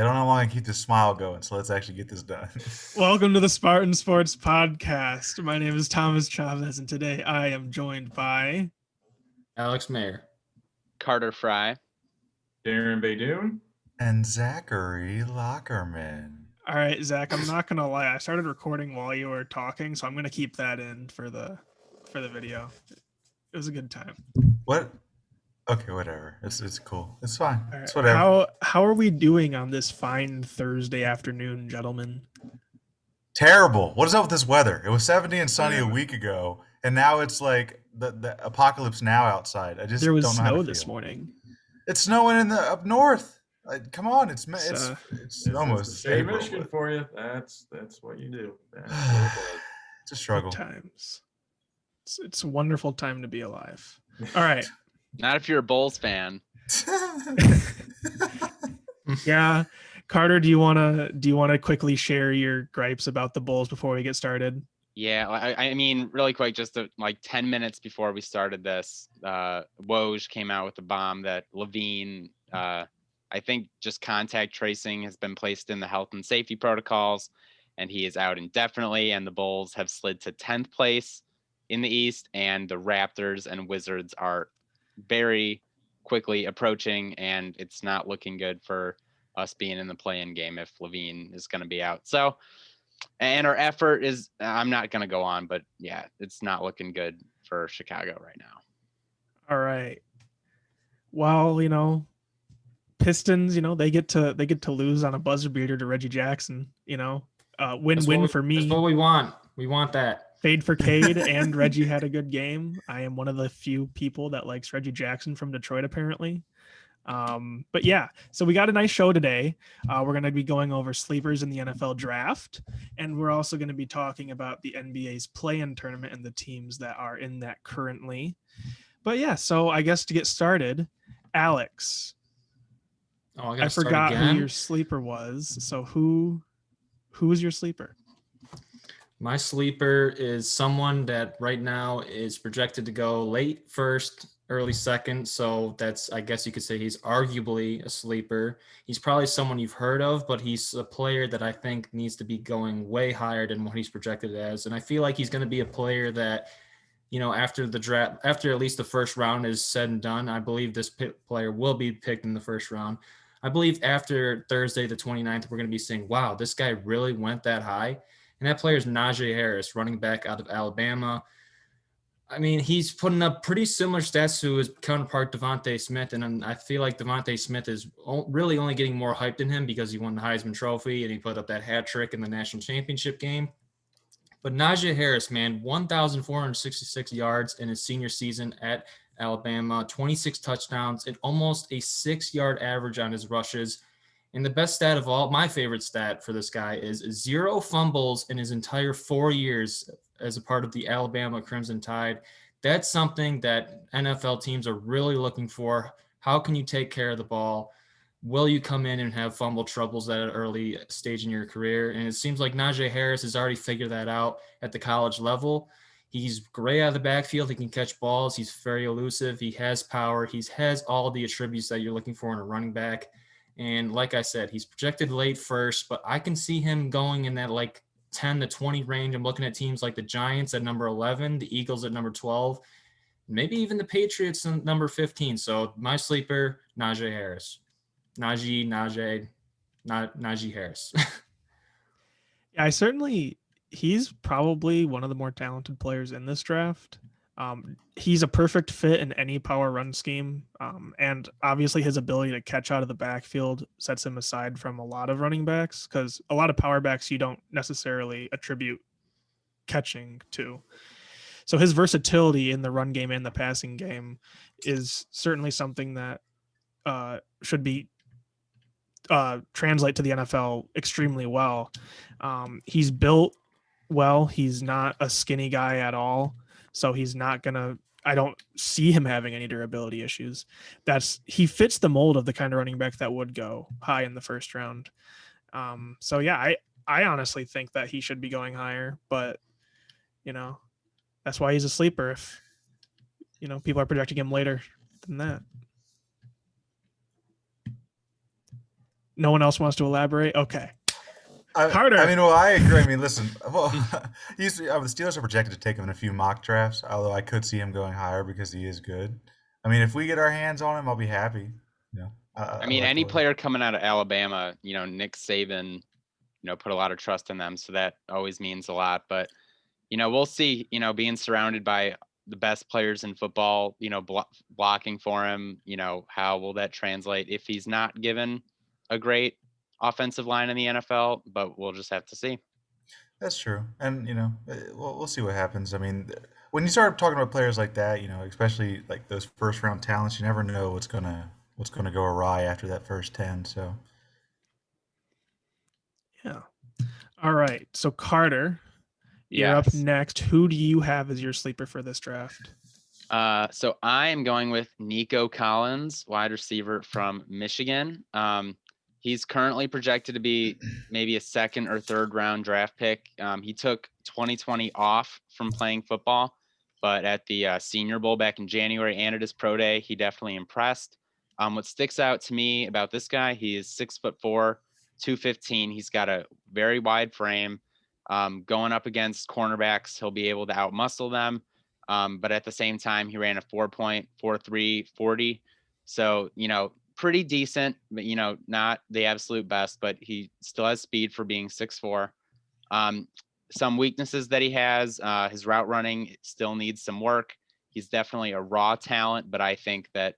I don't know how long I keep this smile going, so let's actually get this done. Welcome to the Spartan Sports Podcast. My name is Thomas Chavez, and today I am joined by Alex Mayer. Carter Fry. Darren Baydoun. And Zachary Lockerman. All right, Zach. I'm not gonna lie. I started recording while you were talking, so I'm gonna keep that in for the video. It was a good time. What? Okay, whatever. It's cool. It's fine. All It's right. whatever. How are we doing on this fine Thursday afternoon, gentlemen? Terrible. What is up with this weather? It was 70 and sunny a week ago, and now it's like the apocalypse now outside. I just There was don't know how snow to this feel. morning. It's snowing in the up north. Come on, it's It's almost the state of April, Michigan but- for you. That's what you do. That's what it does. It's a struggle. Good times. It's a wonderful time to be alive. All right. Not if you're a Bulls fan. Yeah. Carter, do you wanna quickly share your gripes about the Bulls before we get started? Yeah, I mean, really quick, just like 10 minutes before we started this, Woj came out with a bomb that Levine, I think just contact tracing has been placed in the health and safety protocols, and he is out indefinitely, and the Bulls have slid to 10th place in the East, and the Raptors and Wizards are very quickly approaching, and it's not looking good for us being in the play-in game if Levine is going to be out. So, and our effort is, I'm not going to go on, but yeah, it's not looking good for Chicago right now. All right. Well, Pistons, they get to lose on a buzzer beater to Reggie Jackson, win-win for me. That's what we want. We want that. Fade for Cade and Reggie had a good game. I am one of the few people that likes Reggie Jackson from Detroit, apparently. But yeah, so we got a nice show today. We're going to be going over sleepers in the NFL draft, and we're also going to be talking about the NBA's play-in tournament and the teams that are in that currently. But yeah, so I guess to get started, Alex, I forgot who your sleeper was. So who is your sleeper? My sleeper is someone that right now is projected to go late first, early second. So that's, I guess you could say he's arguably a sleeper. He's probably someone you've heard of, but he's a player that I think needs to be going way higher than what he's projected as. And I feel like he's going to be a player that, after the draft, after at least the first round is said and done, I believe this player will be picked in the first round. I believe after Thursday, the 29th, we're going to be saying, wow, this guy really went that high. And that player is Najee Harris, running back out of Alabama. I mean, he's putting up pretty similar stats to his counterpart, Devontae Smith. And I feel like Devontae Smith is really only getting more hype than him because he won the Heisman Trophy and he put up that hat trick in the national championship game. But Najee Harris, man, 1,466 yards in his senior season at Alabama, 26 touchdowns, and almost a 6-yard average on his rushes. And the best stat of all, my favorite stat for this guy is 0 fumbles in his entire 4 years as a part of the Alabama Crimson Tide. That's something that NFL teams are really looking for. How can you take care of the ball? Will you come in and have fumble troubles at an early stage in your career? And it seems like Najee Harris has already figured that out at the college level. He's great out of the backfield. He can catch balls. He's very elusive. He has power. He has all the attributes that you're looking for in a running back. And like I said, he's projected late first, but I can see him going in that like 10 to 20 range. I'm looking at teams like the Giants at number 11, the Eagles at number 12, maybe even the Patriots at number 15. So my sleeper, Najee Harris. Najee Harris. Yeah, he's probably one of the more talented players in this draft. He's a perfect fit in any power run scheme. And obviously his ability to catch out of the backfield sets him aside from a lot of running backs, because a lot of power backs you don't necessarily attribute catching to. So his versatility in the run game and the passing game is certainly something that should be translate to the NFL extremely well. He's built well. He's not a skinny guy at all. So he's not going to, I don't see him having any durability issues. He fits the mold of the kind of running back that would go high in the first round. So yeah, I honestly think that he should be going higher, but that's why he's a sleeper. If, people are projecting him later than that. No one else wants to elaborate? Okay. I Carter. mean, well, I agree. I mean, listen, well, the Steelers are projected to take him in a few mock drafts, although I could see him going higher because he is good. I mean, if we get our hands on him, I'll be happy. You know, I mean, like the any way. player coming out of Alabama, Nick Saban, put a lot of trust in them. So that always means a lot. But, we'll see, being surrounded by the best players in football, blocking for him, how will that translate if he's not given a great offensive line in the NFL? But we'll just have to see. That's true, and we'll see what happens. I mean, when you start talking about players like that, especially like those first round talents, you never know what's gonna go awry after that first 10. So Yeah. All right. So Carter, you're up Yes. next. Who do you have as your sleeper for this draft? So I am going with Nico Collins, wide receiver from Michigan. He's currently projected to be maybe a second or third round draft pick. He took 2020 off from playing football, but at the Senior Bowl back in January and at his pro day, he definitely impressed. What sticks out to me about this guy, he is 6'4", 215. He's got a very wide frame. Going up against cornerbacks, he'll be able to outmuscle them. But at the same time, he ran a 4.43 40. So, pretty decent, but, not the absolute best, but he still has speed for being 6'4". Some weaknesses that he has, his route running still needs some work. He's definitely a raw talent, but I think that,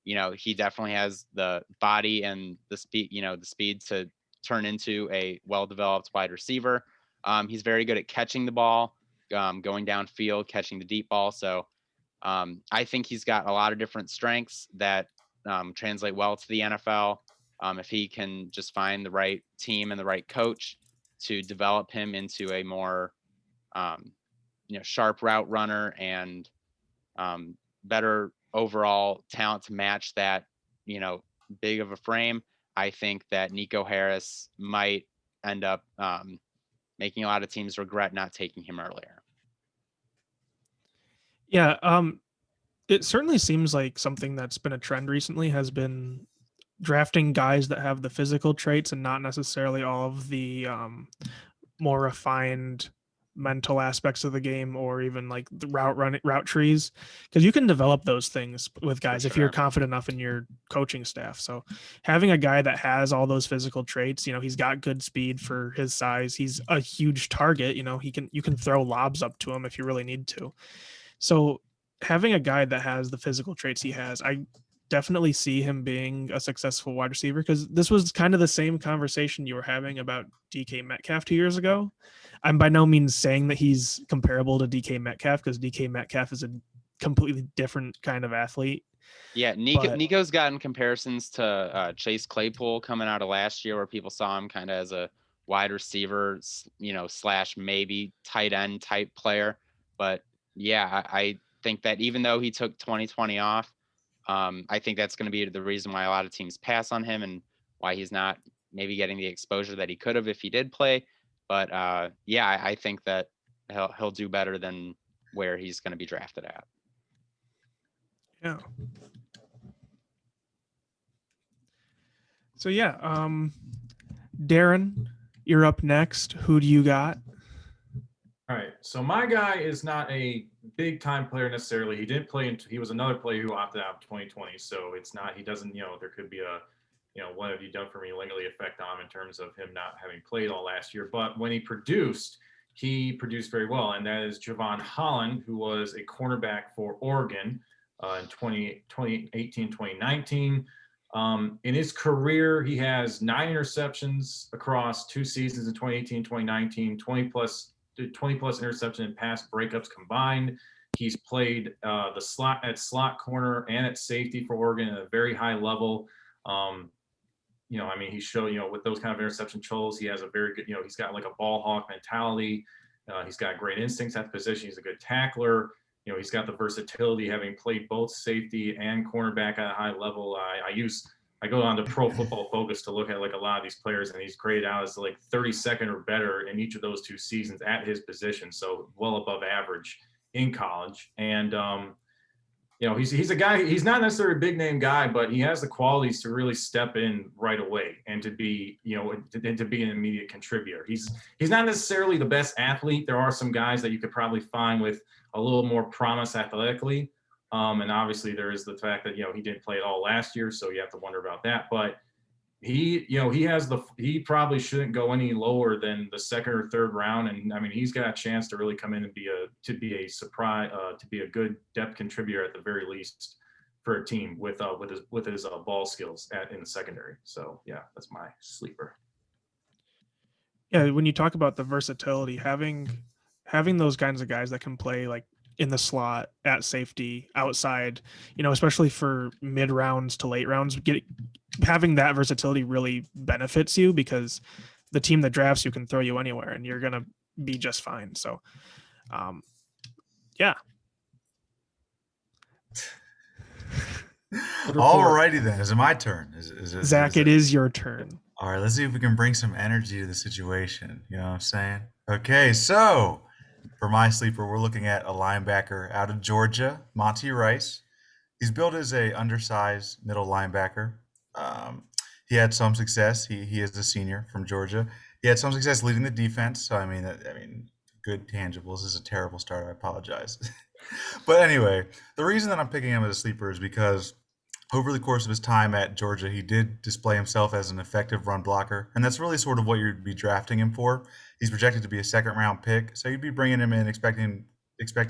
he definitely has the body and the speed to turn into a well-developed wide receiver. He's very good at catching the ball, going downfield, catching the deep ball. So I think he's got a lot of different strengths that translate well to the NFL. If he can just find the right team and the right coach to develop him into a more, sharp route runner and better overall talent to match that, big of a frame, I think that Nico Harris might end up making a lot of teams regret not taking him earlier. Yeah. It certainly seems like something that's been a trend recently has been drafting guys that have the physical traits and not necessarily all of the more refined mental aspects of the game or even like the route trees, because you can develop those things with guys if you're sure. confident enough in your coaching staff. So having a guy that has all those physical traits, he's got good speed for his size, he's a huge target, you can throw lobs up to him if you really need to. So having a guy that has the physical traits he has, I definitely see him being a successful wide receiver, because this was kind of the same conversation you were having about DK Metcalf 2 years ago. I'm by no means saying that he's comparable to DK Metcalf, because DK Metcalf is a completely different kind of athlete. Yeah, Nico's gotten comparisons to Chase Claypool coming out of last year, where people saw him kind of as a wide receiver, slash maybe tight end type player. But yeah, I think that even though he took 2020 off, I think that's going to be the reason why a lot of teams pass on him and why he's not maybe getting the exposure that he could have if he did play. But yeah, I think that he'll do better than where he's going to be drafted at. Yeah. So yeah, Darren, you're up next. Who do you got? All right. So my guy is not a big time player necessarily. He didn't play he was another player who opted out in 2020. So it's not, he doesn't, there could be a, what have you done for me legally effect on him in terms of him not having played all last year. But when he produced very well. And that is Javon Holland, who was a cornerback for Oregon in 2018, 2019. In his career, he has 9 interceptions across 2 seasons in 2018, 2019, 20 plus interception and pass breakups combined. He's played the slot corner and at safety for Oregon at a very high level. He showed, with those kind of interception totals, he has a very good, he's got like a ball hawk mentality. He's got great instincts at the position. He's a good tackler. He's got the versatility, having played both safety and cornerback at a high level. I go on to Pro Football Focus to look at like a lot of these players, and he's graded out as like 32nd or better in each of those 2 seasons at his position. So well above average in college. And he's a guy. He's not necessarily a big name guy, but he has the qualities to really step in right away and to be, to be an immediate contributor. He's not necessarily the best athlete. There are some guys that you could probably find with a little more promise athletically, and obviously there is the fact that he didn't play at all last year, so you have to wonder about that. But he probably shouldn't go any lower than the second or third round. And I mean, he's got a chance to really come in and be a surprise, to be a good depth contributor at the very least for a team with his ball skills in the secondary. So yeah, that's my sleeper. Yeah, when you talk about the versatility, having those kinds of guys that can play like in the slot, at safety, outside, especially for mid rounds to late rounds, having that versatility really benefits you, because the team that drafts you can throw you anywhere and you're going to be just fine. So, yeah. Alrighty then. Is it my turn? Zach, it is your turn. All right, let's see if we can bring some energy to the situation. You know what I'm saying? Okay, so for my sleeper, we're looking at a linebacker out of Georgia, Monty Rice. He's billed as a undersized middle linebacker. He had some success. He is a senior from Georgia. He had some success leading the defense. So I mean, good tangibles. This is a terrible start. I apologize. But anyway, the reason that I'm picking him as a sleeper is because over the course of his time at Georgia, he did display himself as an effective run blocker, and that's really sort of what you'd be drafting him for. He's projected to be a second-round pick, so you'd be bringing him in expecting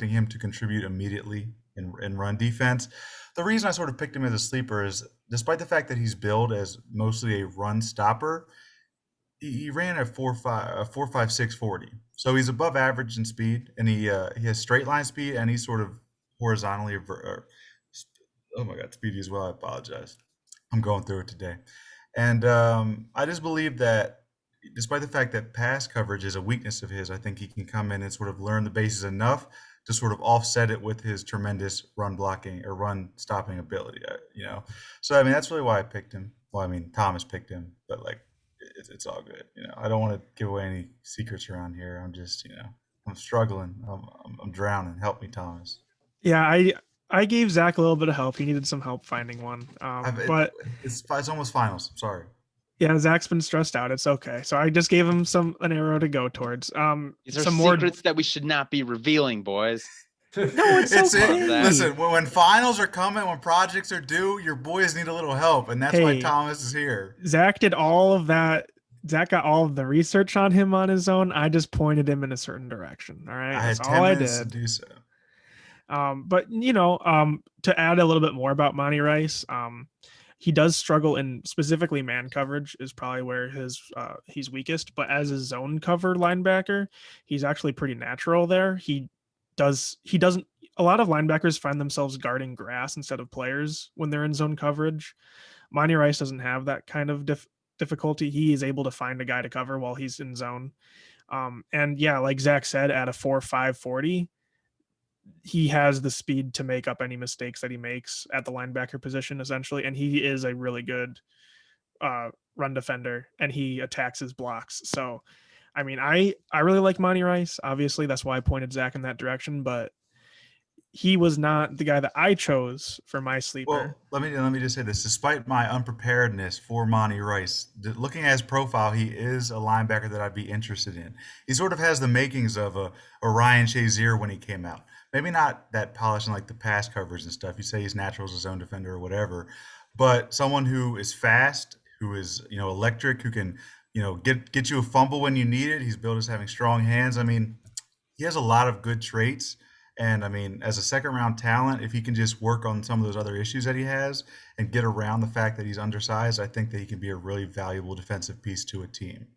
him to contribute immediately in run defense. The reason I sort of picked him as a sleeper is, despite the fact that he's billed as mostly a run stopper, he ran a 4.56 40, so he's above average in speed, and he has straight line speed, and he's sort of horizontally. Oh my God, speedy as well. I apologize. I'm going through it today. And I just believe that despite the fact that pass coverage is a weakness of his, I think he can come in and sort of learn the bases enough to sort of offset it with his tremendous run blocking or run stopping ability, So, I mean, that's really why I picked him. Well, I mean, Thomas picked him, but like, it's all good. I don't want to give away any secrets around here. I'm just, I'm struggling. I'm drowning. Help me, Thomas. Yeah, I gave Zach a little bit of help. He needed some help finding one. But it's almost finals. Sorry. Yeah, Zach's been stressed out. It's okay. So I just gave him an arrow to go towards. These are some secrets that we should not be revealing, boys. No, it's okay. Listen, when finals are coming, when projects are due, your boys need a little help, and that's why Thomas is here. Zach did all of that. Zach got all of the research on him on his own. I just pointed him in a certain direction. All right, that's all I did. To do so. But to add a little bit more about Monty Rice, he does struggle in specifically man coverage is probably where he's weakest. But as a zone cover linebacker, he's actually pretty natural there. He doesn't. A lot of linebackers find themselves guarding grass instead of players when they're in zone coverage. Monty Rice doesn't have that kind of difficulty. He is able to find a guy to cover while he's in zone. And yeah, like Zach said, at a 4.5 40, he has the speed to make up any mistakes that he makes at the linebacker position, essentially. And he is a really good run defender, and he attacks his blocks. So, I mean, I really like Monty Rice. Obviously, that's why I pointed Zach in that direction, but he was not the guy that I chose for my sleeper. Well, let me just say this. Despite my unpreparedness for Monty Rice, looking at his profile, he is a linebacker that I'd be interested in. He sort of has the makings of a Ryan Shazier when he came out. Maybe not that polished in like the pass coverage and stuff. You say he's natural as a zone defender or whatever, but someone who is fast, who is electric, who can get you a fumble when you need it. He's billed as having strong hands. I mean, he has a lot of good traits. And I mean, as a second round talent, if he can just work on some of those other issues that he has and get around the fact that he's undersized, I think that he can be a really valuable defensive piece to a team.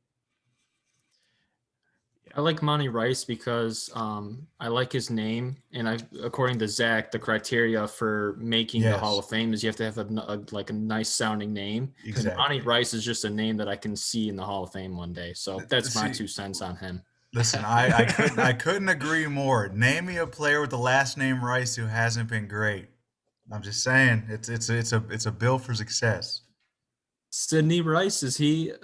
I like Monty Rice because I like his name, and according to Zach, the criteria for making the Hall of Fame is you have to have a nice sounding name. Exactly. And Monty Rice is just a name that I can see in the Hall of Fame one day. So that's my 2 cents on him. Listen, I couldn't agree more. Name me a player with the last name Rice who hasn't been great. I'm just saying it's a bill for success. Sidney Rice,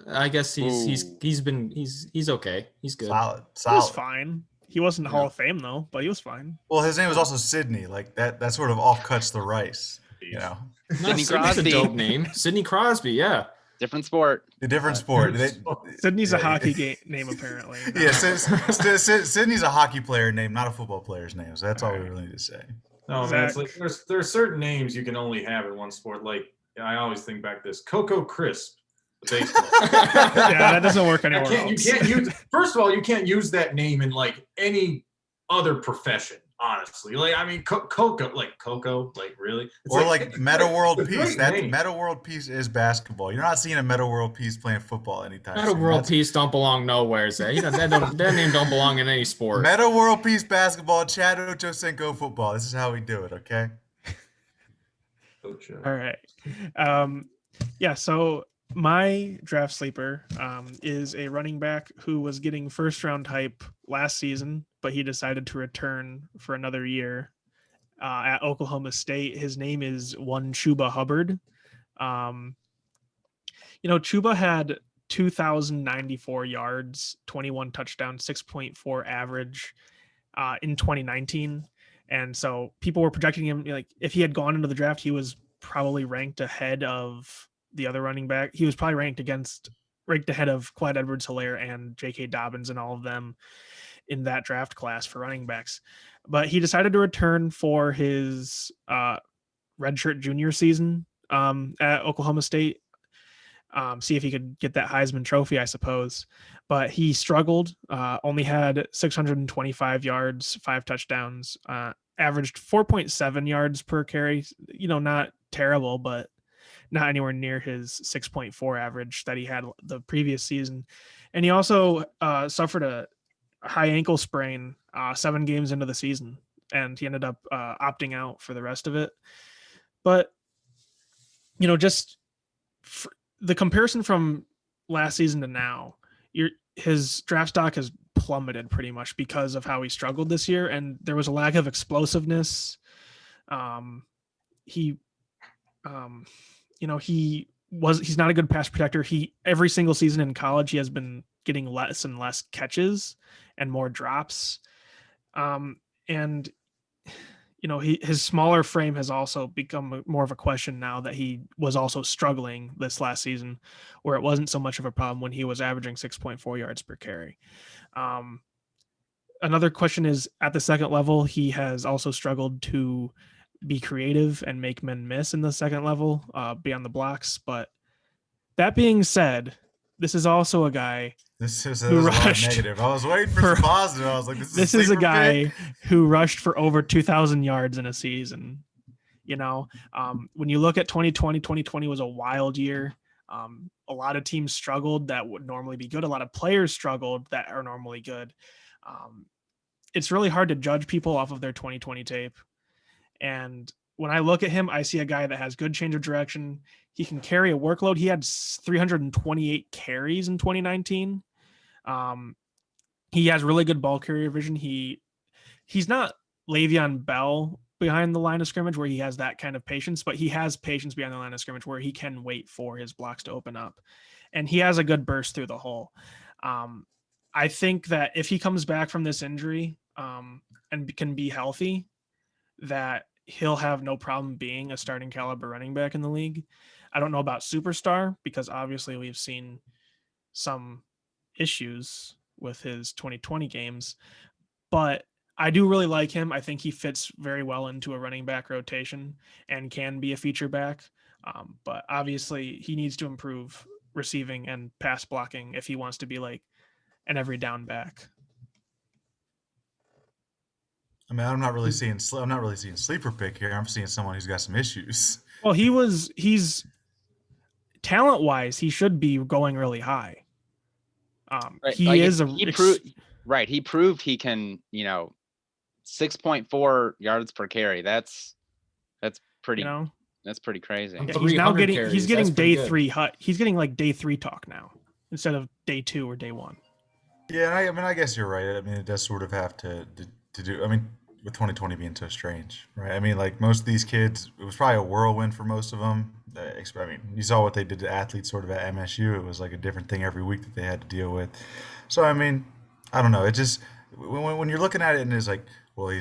I guess he's okay. He's good. Solid. He was fine. He wasn't Yeah. Hall of Fame though, but he was fine. Well, his name was also Sidney. Like that sort of offcuts the rice. You know, No, Sidney Sidney's a Crosby. dope name. Sidney Crosby, yeah. Different sport. a different sport. Sydney's a Yeah, hockey name apparently. Yeah, Sidney's a hockey player name, not a football player's name. So that's all we really need to say. No, man, it's like there's certain names you can only have in one sport. Like I always think back to this Coco Crisp, the baseball. Yeah, that doesn't work anywhere You else. can't use. First of all, you can't use that name in like any other profession. Honestly, like I mean, Coco, like really, it's Or like Meta World it's a Peace. great That name. Meta World Peace is basketball. You're not seeing a Meta World Peace playing football anytime Meta soon. World That's- Peace don't belong nowhere. That name don't belong in any sport. Meta World Peace basketball, Chad Ochocinco football. This is how we do it, okay? Coach, All right. Yeah, so my draft sleeper is a running back who was getting first round hype last season, but he decided to return for another year at Oklahoma State. His name is one Chuba Hubbard. Chuba had 2,094 yards, 21 touchdowns, 6.4 average in 2019. And so people were projecting him, like if he had gone into the draft, he was probably ranked ahead of the other running back. He was probably ranked ahead of Clyde Edwards-Helaire and J.K. Dobbins and all of them in that draft class for running backs. But he decided to return for his redshirt junior season at Oklahoma State. See if he could get that Heisman Trophy, I suppose. But he struggled, only had 625 yards, 5 touchdowns, averaged 4.7 yards per carry. Not terrible, but not anywhere near his 6.4 average that he had the previous season. And he also suffered a high ankle sprain 7 games into the season, and he ended up opting out for the rest of it. But, just the comparison from last season to now, his draft stock has plummeted pretty much because of how he struggled this year, and there was a lack of explosiveness. He's not a good pass protector. Every single season in college, he has been getting less and less catches and more drops. And his smaller frame has also become more of a question now that he was also struggling this last season, where it wasn't so much of a problem when he was averaging 6.4 yards per carry. Another question is, at the second level, he has also struggled to be creative and make men miss in the second level, beyond the blocks. But that being said, this is also a guy This is a who lot of rushed negative. I was waiting for some positive. I was like, this is a sleeper guy pick. who rushed for over 2,000 yards in a season. When you look at 2020 was a wild year. A lot of teams struggled that would normally be good. A lot of players struggled that are normally good. It's really hard to judge people off of their 2020 tape. And when I look at him, I see a guy that has good change of direction. He can carry a workload. He had 328 carries in 2019. He has really good ball carrier vision. He's not Le'Veon Bell behind the line of scrimmage where he has that kind of patience, but he has patience behind the line of scrimmage where he can wait for his blocks to open up. And he has a good burst through the hole. I think that if he comes back from this injury and can be healthy, that he'll have no problem being a starting caliber running back in the league. I don't know about superstar because obviously we've seen some issues with his 2020 games, but I do really like him. I think he fits very well into a running back rotation and can be a feature back. But obviously he needs to improve receiving and pass blocking if he wants to be like an every down back. I mean, I'm not really seeing sleeper pick here. I'm seeing someone who's got some issues. Well, he's talent wise, he should be going really high. Right. He like, is he proved he can, 6.4 yards per carry. That's pretty, that's pretty crazy. Yeah, he's now 300 getting carries. he's getting That's pretty day good. 3 he's getting like day 3 talk now instead of day 2 or day 1. Yeah, I mean, I guess you're right. I mean, it does sort of have to do. I mean, with 2020 being so strange, right? I mean, like most of these kids, it was probably a whirlwind for most of them. I mean, you saw what they did to athletes sort of at MSU. It was like a different thing every week that they had to deal with. So, I mean, I don't know. It just when you're looking at it and it's like, well,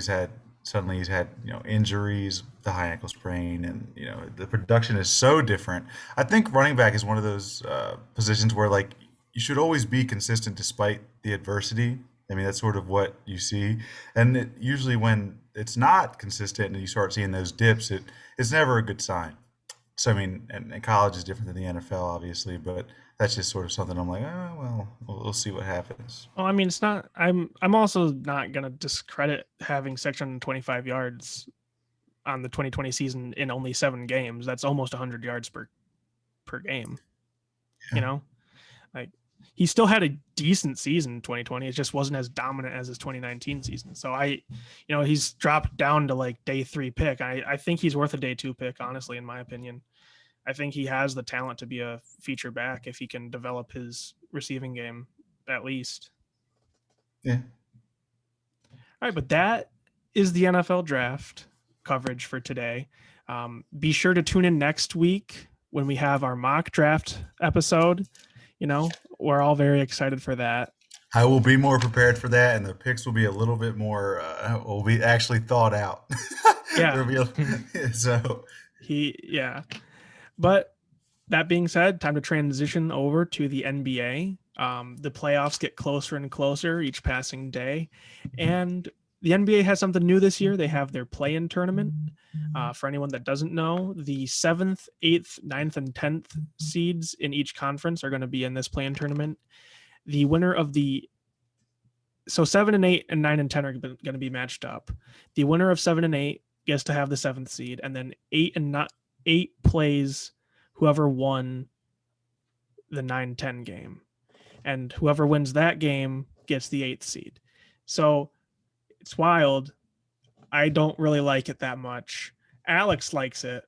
suddenly he's had injuries, the high ankle sprain, and the production is so different. I think running back is one of those positions where like you should always be consistent despite the adversity. I mean, that's sort of what you see, and usually when it's not consistent and you start seeing those dips, it's never a good sign. So I mean, and college is different than the NFL, obviously, but that's just sort of something I'm like, oh well, we'll see what happens. Well, I mean, it's not. I'm also not gonna discredit having 625 yards on the 2020 season in only 7 games. That's almost 100 yards per game. Yeah. You know, like he still had a decent season in 2020. It just wasn't as dominant as his 2019 season. So he's dropped down to like day 3 pick. I think he's worth a day 2 pick, honestly, in my opinion. I think he has the talent to be a feature back if he can develop his receiving game at least. Yeah. All right, but that is the NFL draft coverage for today. Be sure to tune in next week when we have our mock draft episode. We're all very excited for that. I will be more prepared for that, and the picks will be a little bit more. Will be actually thought out. Yeah. So. Yeah. But that being said, time to transition over to the NBA. The playoffs get closer and closer each passing day, and the NBA has something new this year. They have their play-in tournament. For anyone that doesn't know, the 7th, 8th, 9th, and 10th seeds in each conference are going to be in this play-in tournament. The winner of so 7 and 8 and 9 and 10 are going to be matched up. The winner of 7 and 8 gets to have the 7th seed, and then 8 plays whoever won the 9-10 game, and whoever wins that game gets the 8th seed. So it's wild. I don't really like it that much. Alex likes it.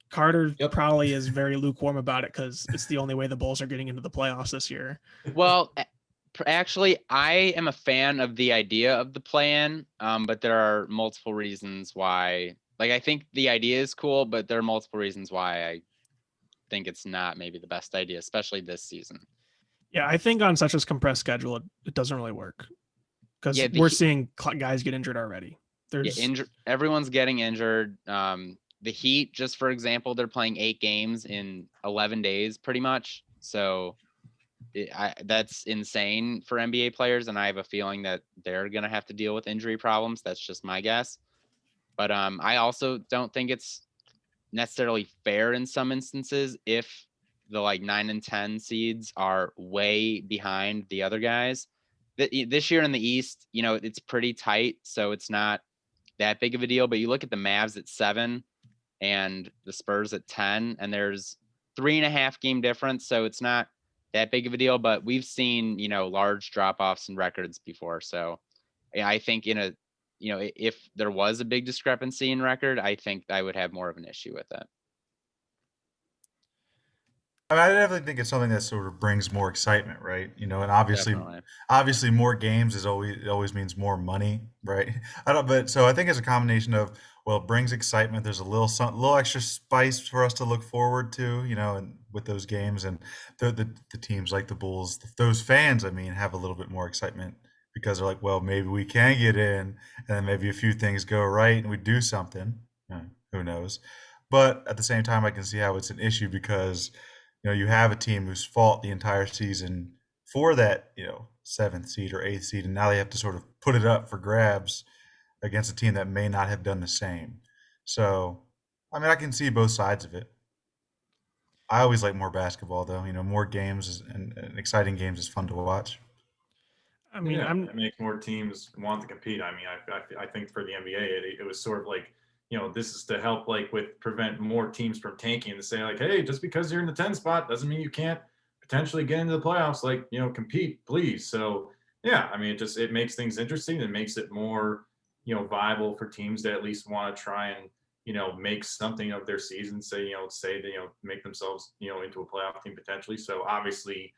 Carter probably is very lukewarm about it because it's the only way the Bulls are getting into the playoffs this year. Well, actually, I am a fan of the idea of the play-in, but there are multiple reasons why. Like, I think the idea is cool, but there are multiple reasons why I think it's not maybe the best idea, especially this season. Yeah, I think on such a compressed schedule, it doesn't really work because we're seeing guys get injured already. Everyone's getting injured. The Heat, just for example, they're playing 8 games in 11 days, pretty much. So that's insane for NBA players, and I have a feeling that they're going to have to deal with injury problems. That's just my guess. But I also don't think it's necessarily fair in some instances if the 9 and 10 seeds are way behind the other guys. This year in the East, it's pretty tight, so it's not that big of a deal. But you look at the Mavs at 7 and the Spurs at 10, and there's 3.5 game difference, so it's not that big of a deal. But we've seen large drop-offs in records before, so I think if there was a big discrepancy in record, I think I would have more of an issue with it. I mean, I definitely think it's something that sort of brings more excitement, right? And obviously, Definitely. more games it always means more money, right? So I think it's a combination of, well, it brings excitement. There's a little extra spice for us to look forward to, and with those games, and the teams like the Bulls, those fans, I mean, have a little bit more excitement because they're like, well, maybe we can get in, and then maybe a few things go right and we do something. Who knows? But at the same time, I can see how it's an issue because you have a team who's fought the entire season for that, 7th seed or 8th seed, and now they have to sort of put it up for grabs against a team that may not have done the same. So, I mean, I can see both sides of it. I always like more basketball, though. More games and exciting games is fun to watch. I mean, it makes more teams want to compete. I mean, I think for the NBA, it was sort of like, this is to help with prevent more teams from tanking and to say hey, just because you're in the 10 spot doesn't mean you can't potentially get into the playoffs. Compete, please. So yeah, I mean, it makes things interesting and makes it more, viable for teams that at least want to try and, make something of their season. Say they, make themselves, into a playoff team potentially. So obviously,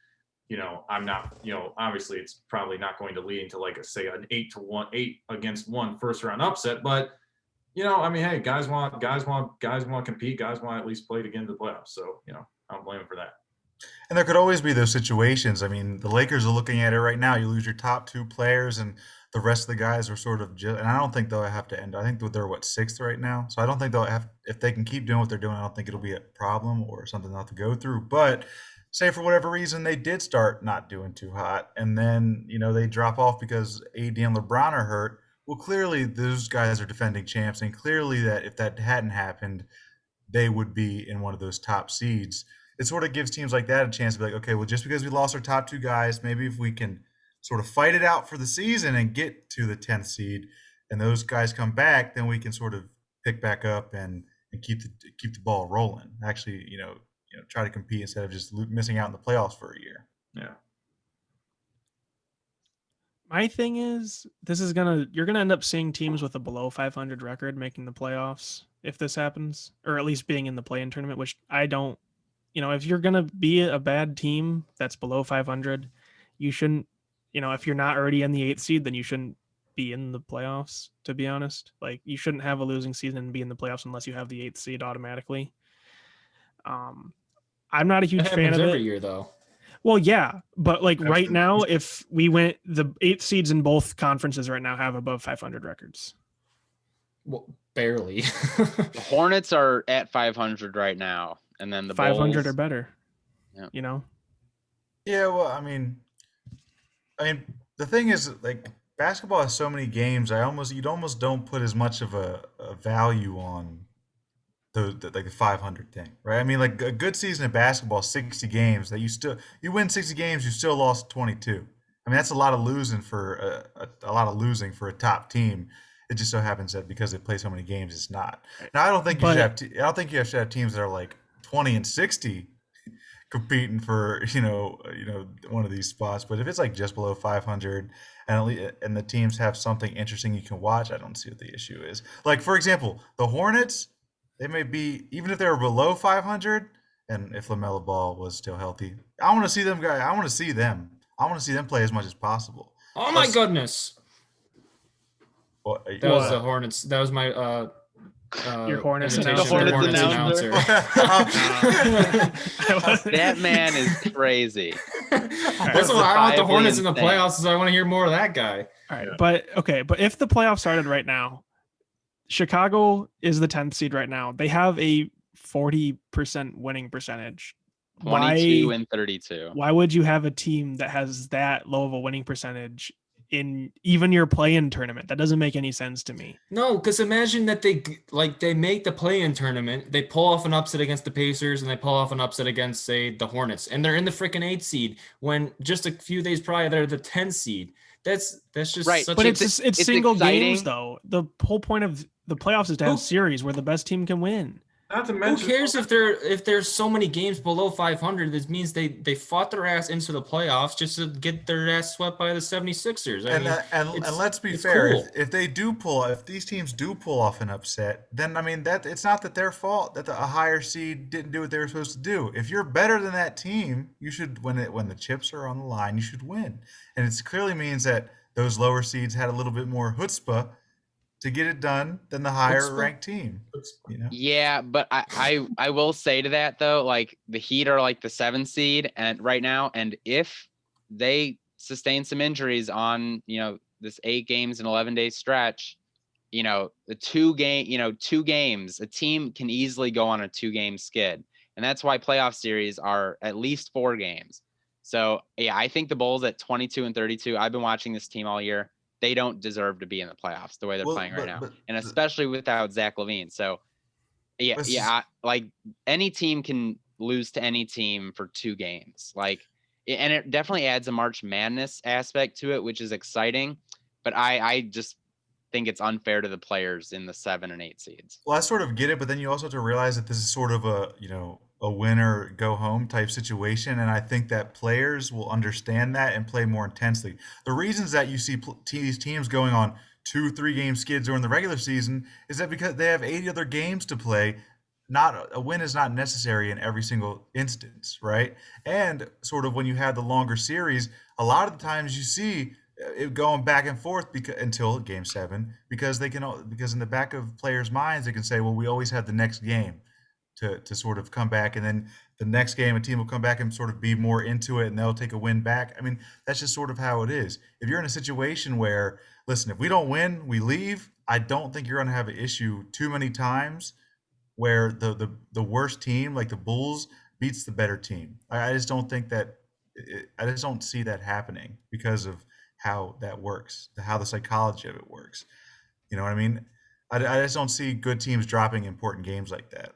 I'm not, obviously it's probably not going to lead into an 8 against 1 first round upset, but I mean, hey, guys want to compete. Guys want to at least play to get into the playoffs. So, I don't blame them for that. And there could always be those situations. I mean, the Lakers are looking at it right now. You lose your top two players, and the rest of the guys are sort of just. And I don't think they'll have to end. I think they're what, sixth right now. So I don't think they'll have. If they can keep doing what they're doing, I don't think it'll be a problem or something they'll have to go through. But say for whatever reason they did start not doing too hot, and then they drop off because AD and LeBron are hurt. Well, clearly those guys are defending champs, and clearly that if that hadn't happened, they would be in one of those top seeds. It sort of gives teams like that a chance to be like, okay, well, just because we lost our top two guys, maybe if we can sort of fight it out for the season and get to the 10th seed, and those guys come back, then we can sort of pick back up and keep the ball rolling. Actually, try to compete instead of just missing out in the playoffs for a year. Yeah. My thing is, you're gonna end up seeing teams with a below 500 record making the playoffs if this happens, or at least being in the play-in tournament, which I don't. If you're gonna be a bad team that's below 500, you shouldn't. If you're not already in the 8th seed, then you shouldn't be in the playoffs. To be honest, like you shouldn't have a losing season and be in the playoffs unless you have the 8th seed automatically. I'm not a huge That fan happens of every it. year, though. Well, yeah, but like That's right true. now, if we went, the 8th seeds in both conferences right now have above 500 records. Well, barely. The Hornets are at 500 right now, and then the 500 Bulls, or better. Yeah. Yeah, well, I mean, the thing is, like, basketball has so many games. You almost don't put as much of a value on like the 500 thing, right? I mean, like a good season of basketball, 60 games. That you win 60 games, you still lost 22. I mean, that's a lot of losing for a lot of losing for a top team. It just so happens that because they play so many games, it's not. Now, I don't think you should have. I don't think you should have teams that are like 20 and 60 competing for one of these spots. But if it's like just below 500 and the teams have something interesting you can watch, I don't see what the issue is. Like, for example, the Hornets, they may be, even if they were below 500, and if LaMelo Ball was still healthy, I want to see them guys. I want to see them. I want to see them play as much as possible. Oh my goodness. Well, That was the Hornets. That was my Your Hornets imitation announcer. of the Hornets Hornets announcer. that man is crazy. That's why I want the Hornets in the insane. playoffs, is I want to hear more of that guy. All right, Yeah. but if the playoffs started right now, Chicago is the 10th seed right now. They have a 40% winning percentage. 22 and 32. Why would you have a team that has that low of a winning percentage in even your play-in tournament? That doesn't make any sense to me. No, because imagine that they make the play-in tournament, they pull off an upset against the Pacers, and they pull off an upset against, say, the Hornets, and they're in the freaking 8th seed when just a few days prior they're the 10th seed. That's just Right. such But a it's single games exciting. though. The whole point of the playoffs is to have series where the best team can win. Not to Who mention, cares if there's so many games below 500? This means they fought their ass into the playoffs just to get their ass swept by the 76ers. And let's be it's fair. cool. If these teams do pull off an upset, then I mean that it's not that their fault that a higher seed didn't do what they were supposed to do. If you're better than that team, you should when the chips are on the line, you should win. And it clearly means that those lower seeds had a little bit more chutzpah to get it done than the higher ranked team. Yeah, but I will say to that though, like the Heat are like the 7th seed and right now, and if they sustain some injuries on this 8 games and 11-day stretch, the 2 games, a team can easily go on a 2-game skid, and that's why playoff series are at least 4 games. So yeah, I think the Bulls at 22 and 32. I've been watching this team all year. They don't deserve to be in the playoffs the way they're playing right now, and especially without Zach LaVine. So, like any team can lose to any team for 2 games. Like, and it definitely adds a March Madness aspect to it, which is exciting. But I just think it's unfair to the players in the 7 and 8 seeds. Well, I sort of get it, but then you also have to realize that this is sort of a win or go home type situation, and I think that players will understand that and play more intensely. The reasons that you see these teams going on 2-3 game skids during the regular season is that because they have 80 other games to play. Not a win is not necessary in every single instance, right? And sort of when you have the longer series, a lot of the times you see it going back and forth until game 7 because in the back of players' minds they can say, well, we always have the next game. to sort of come back, and then the next game a team will come back and sort of be more into it, and they'll take a win back. I mean, that's just sort of how it is. If you're in a situation where, listen, if we don't win, we leave. I don't think you're going to have an issue too many times where the worst team, like the Bulls, beats the better team. I just don't think that. I just don't see that happening because of how that works, how the psychology of it works. You know what I mean? I just don't see good teams dropping important games like that.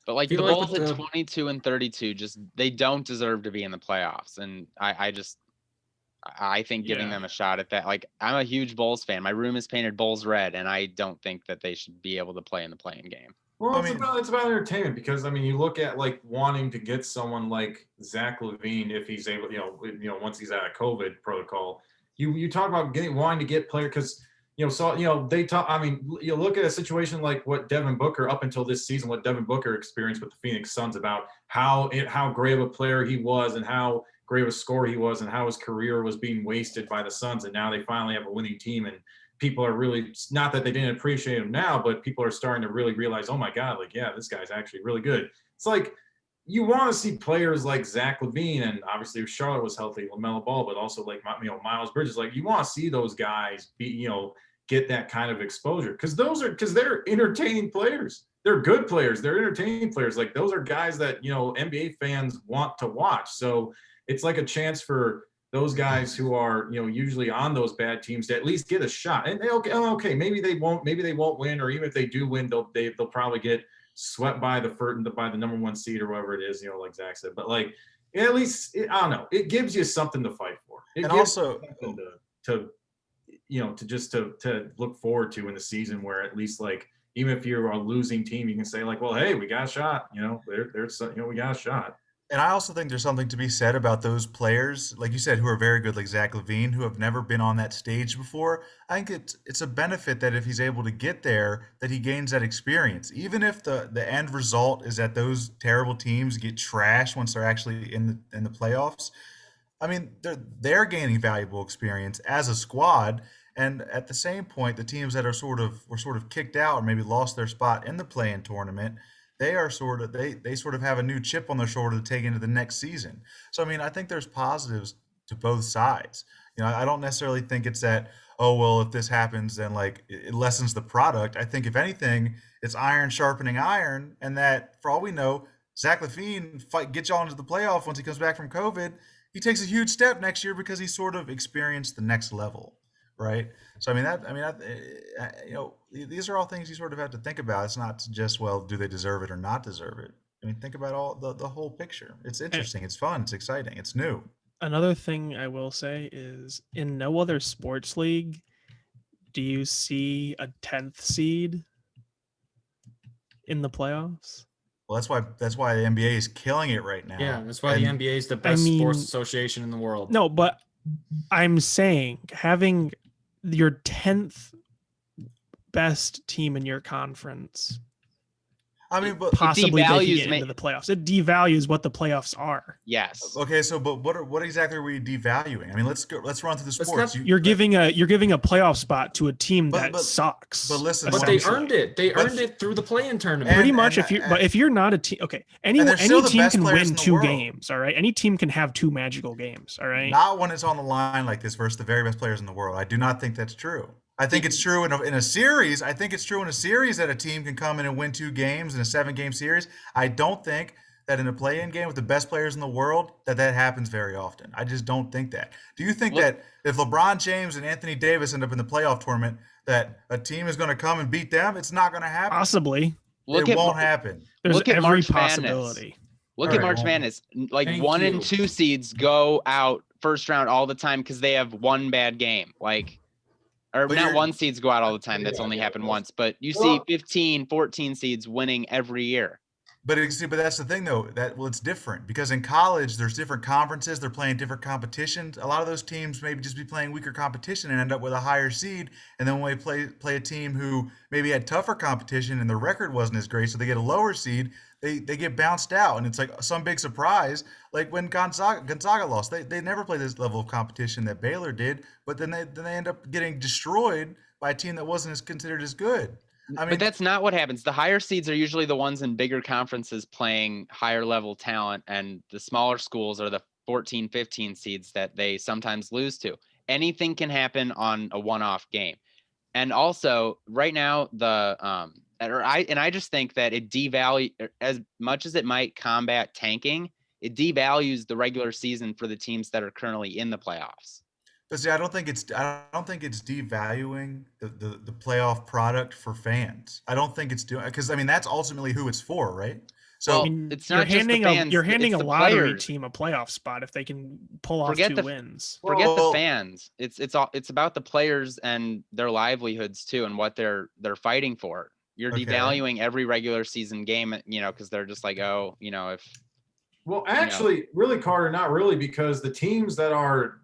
But like the Feel like Bulls with at the- 22 and 32, just they don't deserve to be in the playoffs. And I think giving Yeah. them a shot at that, like I'm a huge Bulls fan. My room is painted Bulls red, and I don't think that they should be able to play in the playing game. Well, I it's mean- about entertainment because I mean, you look at like wanting to get someone like Zach LaVine if he's able, once he's out of COVID protocol. You talk about wanting to get player because they talk. I mean, you look at a situation like what Devin Booker up until this season, what Devin Booker experienced with the Phoenix Suns about how great of a player he was and how great of a scorer he was and how his career was being wasted by the Suns, and now they finally have a winning team and people are really, not that they didn't appreciate him now, but people are starting to really realize, oh my God, like, yeah, this guy's actually really good. It's like, you want to see players like Zach LaVine, and obviously if Charlotte was healthy, LaMelo Ball, but also like, Miles Bridges, like you want to see those guys be, get that kind of exposure. Because they're entertaining players. They're good players. They're entertaining players. Like those are guys that, NBA fans want to watch. So it's like a chance for those guys who are, usually on those bad teams to at least get a shot. And okay, maybe they won't win, or even if they do win, they'll probably get swept by the number one seed or whatever it is, like Zach said. But like, at least I don't know, it gives you something to fight for. It And gives also, you something to look forward to in the season, where at least like, even if you're a losing team, you can say like, well, hey, we got a shot. There's we got a shot. and I also think there's something to be said about those players, like you said, who are very good, like Zach LaVine, who have never been on that stage before. I think it's a benefit that if he's able to get there, that he gains that experience. Even if the end result is that those terrible teams get trashed once they're actually in the playoffs. I mean, they're gaining valuable experience as a squad, and at the same point, the teams that were sort of kicked out or maybe lost their spot in the play-in tournament, they sort of have a new chip on their shoulder to take into the next season. So I mean, I think there's positives to both sides. I don't necessarily think it's that, oh well, if this happens, then like it lessens the product. I think if anything, it's iron sharpening iron, and that for all we know, Zach LaVine gets y'all into the playoff once he comes back from COVID. He takes a huge step next year because he sort of experienced the next level, right? So these are all things you sort of have to think about. It's not just, well, do they deserve it or not deserve it? I mean, think about all the whole picture. It's interesting, it's fun, it's exciting, it's new. Another thing I will say is, in no other sports league do you see a 10th seed in the playoffs. Well, that's why the NBA is killing it right now. Yeah, that's why And the NBA is the best sports association in the world. No, but I'm saying having your 10th best team in your conference, I mean, but possibly making it devalues into the playoffs. It devalues what the playoffs are. Yes. okay, so but what exactly are we devaluing? I mean, let's run through the sports. You're giving a playoff spot to a team that sucks. But listen, But they essentially. earned it. They earned it through the play-in tournament. Pretty And- much. and- If you're not a team, okay, any they're still the team best can players win in the 2 world. games. All right, any team can have 2 magical games. All right. Not when it's on the line like this versus the very best players in the world. I do not think that's true. I think it's true in a series. I think it's true in a series that a team can come in and win 2 games in a 7-game series. I don't think that in a play-in game with the best players in the world that happens very often. I just don't think that. Do you think that if LeBron James and Anthony Davis end up in the playoff tournament, that a team is going to come and beat them? It's not going to happen. Possibly. It won't happen. There's Look at every March Madness. possibility. Look All at right, March well, Madness. Like thank 1 you. and 2 seeds go out first round all the time because they have one bad game. Or But not you're- 1 seeds go out all the time. That's only happened once. But you see 15, 14 seeds winning every year. But that's the thing though, it's different because in college there's different conferences, they're playing different competitions. A lot of those teams maybe just be playing weaker competition and end up with a higher seed. And then when we play a team who maybe had tougher competition and the record wasn't as great, so they get a lower seed, they get bounced out. And it's like some big surprise, like when Gonzaga lost. They never played this level of competition that Baylor did, but then they end up getting destroyed by a team that wasn't considered as good. I But mean, that's not what happens. The higher seeds are usually the ones in bigger conferences playing higher level talent, and the smaller schools are the 14, 15 seeds that they sometimes lose to. Anything can happen on a one-off game. And also, right now, I just think that it as much as it might combat tanking, it devalues the regular season for the teams that are currently in the playoffs. but see, I don't think it's devaluing the playoff product for fans. I don't think it's doing, because I mean that's ultimately who it's for, right? I So Well, mean, it's you're not just the handing fans, you're it's handing a the lottery players. team a playoff spot if they can pull off Forget 2 the- wins. Forget Well, the fans. It's about the players and their livelihoods too, and what they're fighting for. You're Okay. devaluing every regular season game, because they're just like, oh, if Well, actually, really, Carter, not really, because the teams that are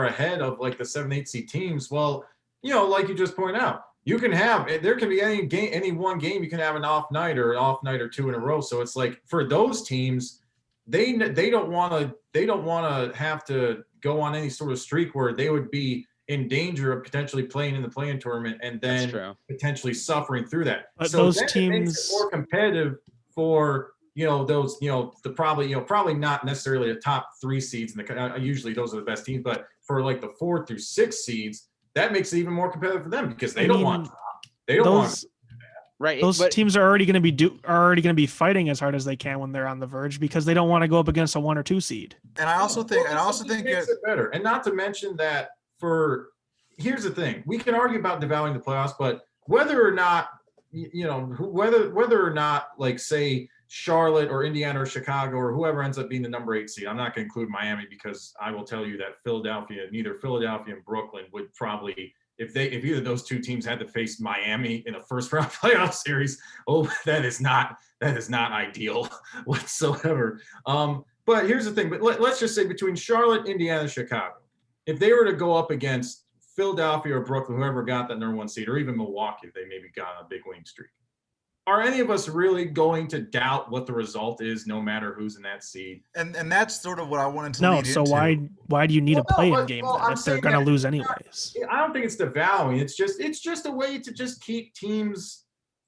ahead of like the 7, 8 seed teams, well, like you just point out, there can be any one game you can have an off night or 2 in a row. So it's like for those teams, they don't want to have to go on any sort of streak where they would be in danger of potentially playing in the play-in tournament and that's then true. potentially suffering through that. But So those then it makes it teams- more competitive for those probably not necessarily the top 3 seeds in the usually those are the best teams, but for like the 4 through 6 seeds, that makes it even more competitive for them because they don't want those Right. those But teams are already going to be fighting as hard as they can when they're on the verge because they don't want to go up against a 1 or 2 seed. and I also think it makes it better. And not to mention that here's the thing, we can argue about devaluing the playoffs, but whether or not whether or not, like, say Charlotte or Indiana or Chicago or whoever ends up being the number 8 seed. I'm not going to include Miami because I will tell you that neither Philadelphia and Brooklyn would probably, if either of those 2 teams had to face Miami in a first round playoff series, that is not ideal whatsoever. But here's the thing, but let's just say between Charlotte, Indiana, and Chicago, if they were to go up against Philadelphia or Brooklyn, whoever got that number 1 seed, or even Milwaukee, if they maybe got on a big winning streak, are any of us really going to doubt what the result is, no matter who's in that seed? and that's sort of what I wanted to No, lead so into. why do you need a play-in but- game well, then I'm if they're saying going to that lose it's not- anyways? I don't think it's devaluing. It's just a way to just keep teams.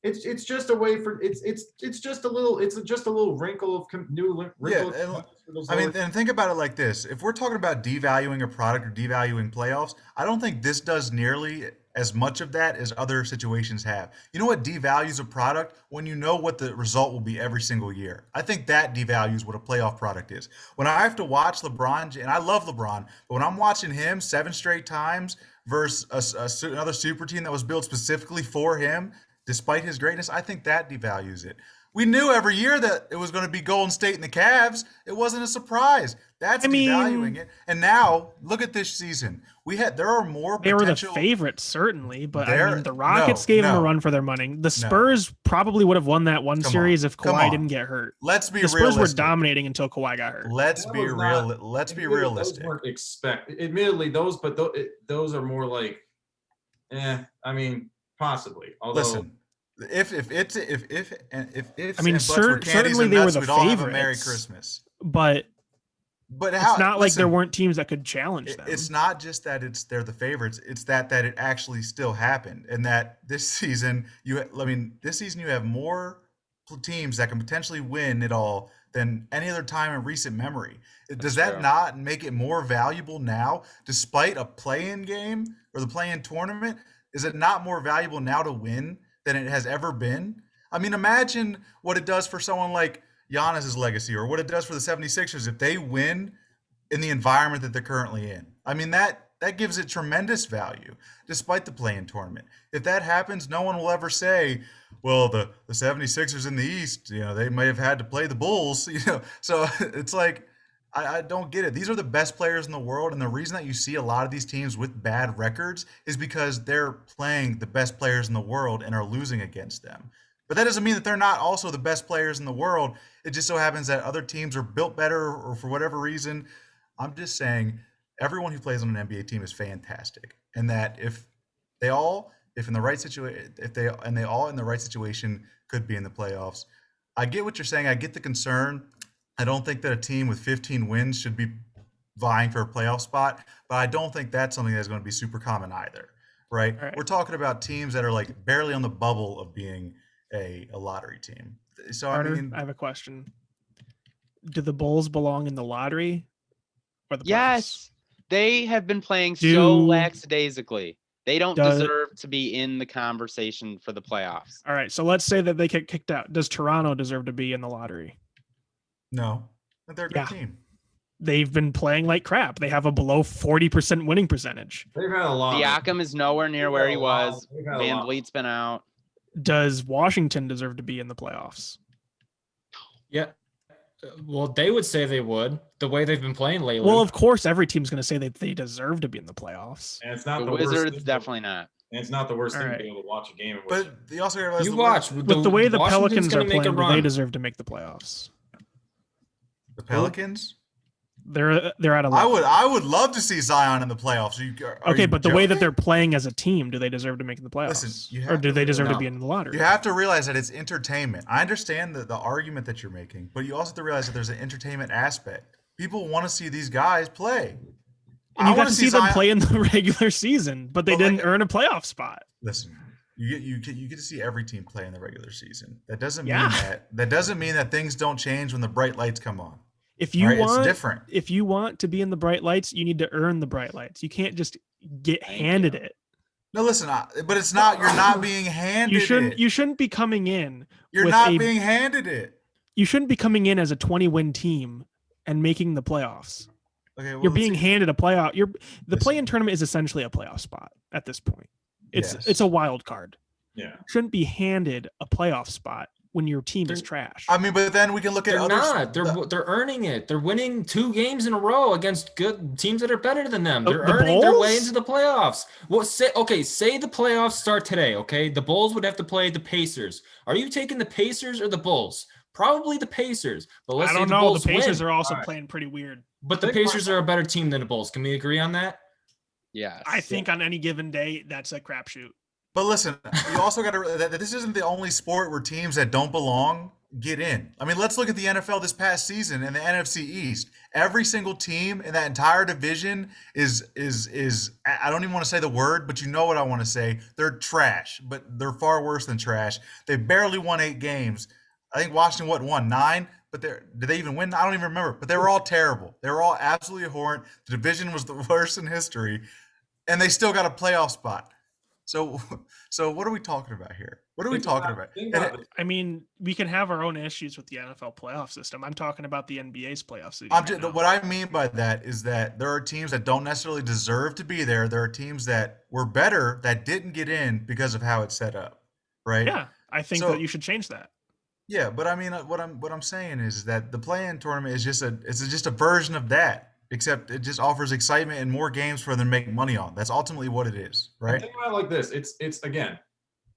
It's just a way for it's just a little wrinkle of new wrinkle. Yeah, of for those I mean, lower- and think about it like this. If we're talking about devaluing a product or devaluing playoffs, I don't think this does nearly as much of that as other situations have. You know what devalues a product? When you know what the result will be every single year. I think that devalues what a playoff product is. When I have to watch LeBron, and I love LeBron, but when I'm watching him 7 straight times versus another super team that was built specifically for him, despite his greatness, I think that devalues it. We knew every year that it was going to be Golden State and the Cavs. It wasn't a surprise. That's devaluing it. And now look at this season. There are more They were the potential. favorites, certainly, but I There- mean, the Rockets gave them a run for their money. The Spurs probably would have won that one Come series on, if come Kawhi on. didn't get hurt. Let's be The Spurs realistic. were dominating until Kawhi got hurt. Let's That be was real. not- Let's be admittedly, realistic. Those weren't admittedly, those are more like, I mean, possibly. Although, Listen, if I mean, and buts were candies certainly and they were nuts, the we'd all have a Merry favorites. Christmas. But But it's how? not like there listen, weren't teams that could challenge them. It's not just that they're the favorites. It's that it actually still happened, and that this season this season you have more teams that can potentially win it all than any other time in recent memory. Does that true. not make it more valuable now, despite a play-in game or the play-in tournament? Is it not more valuable now to win than it has ever been? I mean, imagine what it does for someone like Giannis's legacy, or what it does for the 76ers if they win in the environment that they're currently in. I mean, that gives it tremendous value, despite the play-in tournament. If that happens, no one will ever say, well, the 76ers in the East, they may have had to play the Bulls, So it's like, I don't get it. These are the best players in the world, and the reason that you see a lot of these teams with bad records is because they're playing the best players in the world and are losing against them. But that doesn't mean that they're not also the best players in the world. It just so happens that other teams are built better, or for whatever reason. I'm just saying everyone who plays on an NBA team is fantastic, and that if they all in the right situation could be in the playoffs. I get what you're saying. I get the concern. I don't think that a team with 15 wins should be vying for a playoff spot, but I don't think that's something that's going to be super common either. right? All right. We're talking about teams that are like barely on the bubble of being a lottery team. So I Carter, mean, I have a question. Do the Bulls belong in the lottery or the playoffs? Yes, they have been playing so Do- lackadaisically. They don't Does- deserve to be in the conversation for the playoffs. All right, so let's say that they get kicked out. Does Toronto deserve to be in the lottery? no, but they're a good Yeah. team. They've been playing like crap. They have a below 40% winning percentage. They've had a lot. Siakam is nowhere near They've where had he a lot. was. They've had a Van lot. Vliet's been out. Does Washington deserve to be in the playoffs? Yeah. Well, they would say they would, the way they've been playing lately. Well, of course, every team's going to say that they deserve to be in the playoffs. And it's not The the worst Wizards thing, definitely not. And it's not the worst All thing right. to be able to watch a game in which But you also gotta realize you the watch Wiz- With the way the Washington's Pelicans are gonna make a playing, do they run. deserve to make the playoffs? the Pelicans. They're at 11. I would love to see Zion in the playoffs. Are Okay, you but the way that joking? they're playing as a team, do they deserve to make the playoffs? Listen, you Or have do to they deserve to no. be in the lottery? You have to realize that it's entertainment. I understand the argument that you're making, but you also have to realize that there's an entertainment aspect. People want to see these guys play. And you I got wanna to see them Zion- play in the regular season, but they But, didn't like- earn a playoff spot. Listen, you get to see every team play in the regular season. That doesn't Yeah. mean that things don't change when the bright lights come on. If you Right? It's want, different. if you want to be in the bright lights, you need to earn the bright lights. You can't just get Thank handed you. it. No, listen, but it's not. You're not being handed You shouldn't. it. You shouldn't be coming in. You're with not a- being handed it. You shouldn't be coming in as a 20-win team and making the playoffs. Okay, well, You're let's being see. handed a playoff. The Listen. play-in tournament is essentially a playoff spot at this point. It's Yes. it's a wild card. yeah. Shouldn't be handed a playoff spot when your team is They're- trash. I mean, but then we can look at They're others. not. They're earning it. They're winning 2 games in a row against good teams that are better than them. They're The earning their way Bulls? into the playoffs. Well, say the playoffs start today. Okay, the Bulls would have to play the Pacers. Are you taking the Pacers or the Bulls? Probably the Pacers. But let's I say don't the know. Bulls The Pacers win. are also All right. playing pretty weird. But the Think Pacers are a better team than the Bulls. Can we agree on that? Yes. I think on any given day, that's a crapshoot. But listen, you also got to that this isn't the only sport where teams that don't belong get in. I mean, let's look at the NFL this past season in the NFC East. Every single team in that entire division is I don't even want to say the word, but you know what I want to say. They're trash, but they're far worse than trash. They barely won 8 games. I think Washington won 9, but did they even win? I don't even remember. But they were all terrible. They were all absolutely abhorrent. The division was the worst in history, and they still got a playoff spot. So what are we talking about here? What are we talking about? Think And about it- I mean, we can have our own issues with the NFL playoff system. I'm talking about the NBA's playoff system. I'm just, what I mean by that is that there are teams that don't necessarily deserve to be there. There are teams that were better that didn't get in because of how it's set up, right? Yeah, I think So- that you should change that. Yeah, but I mean, what I'm saying is that the play-in tournament is just a version of that, except it just offers excitement and more games for them to make money on. That's ultimately what it is, right? Think about it like this. It's again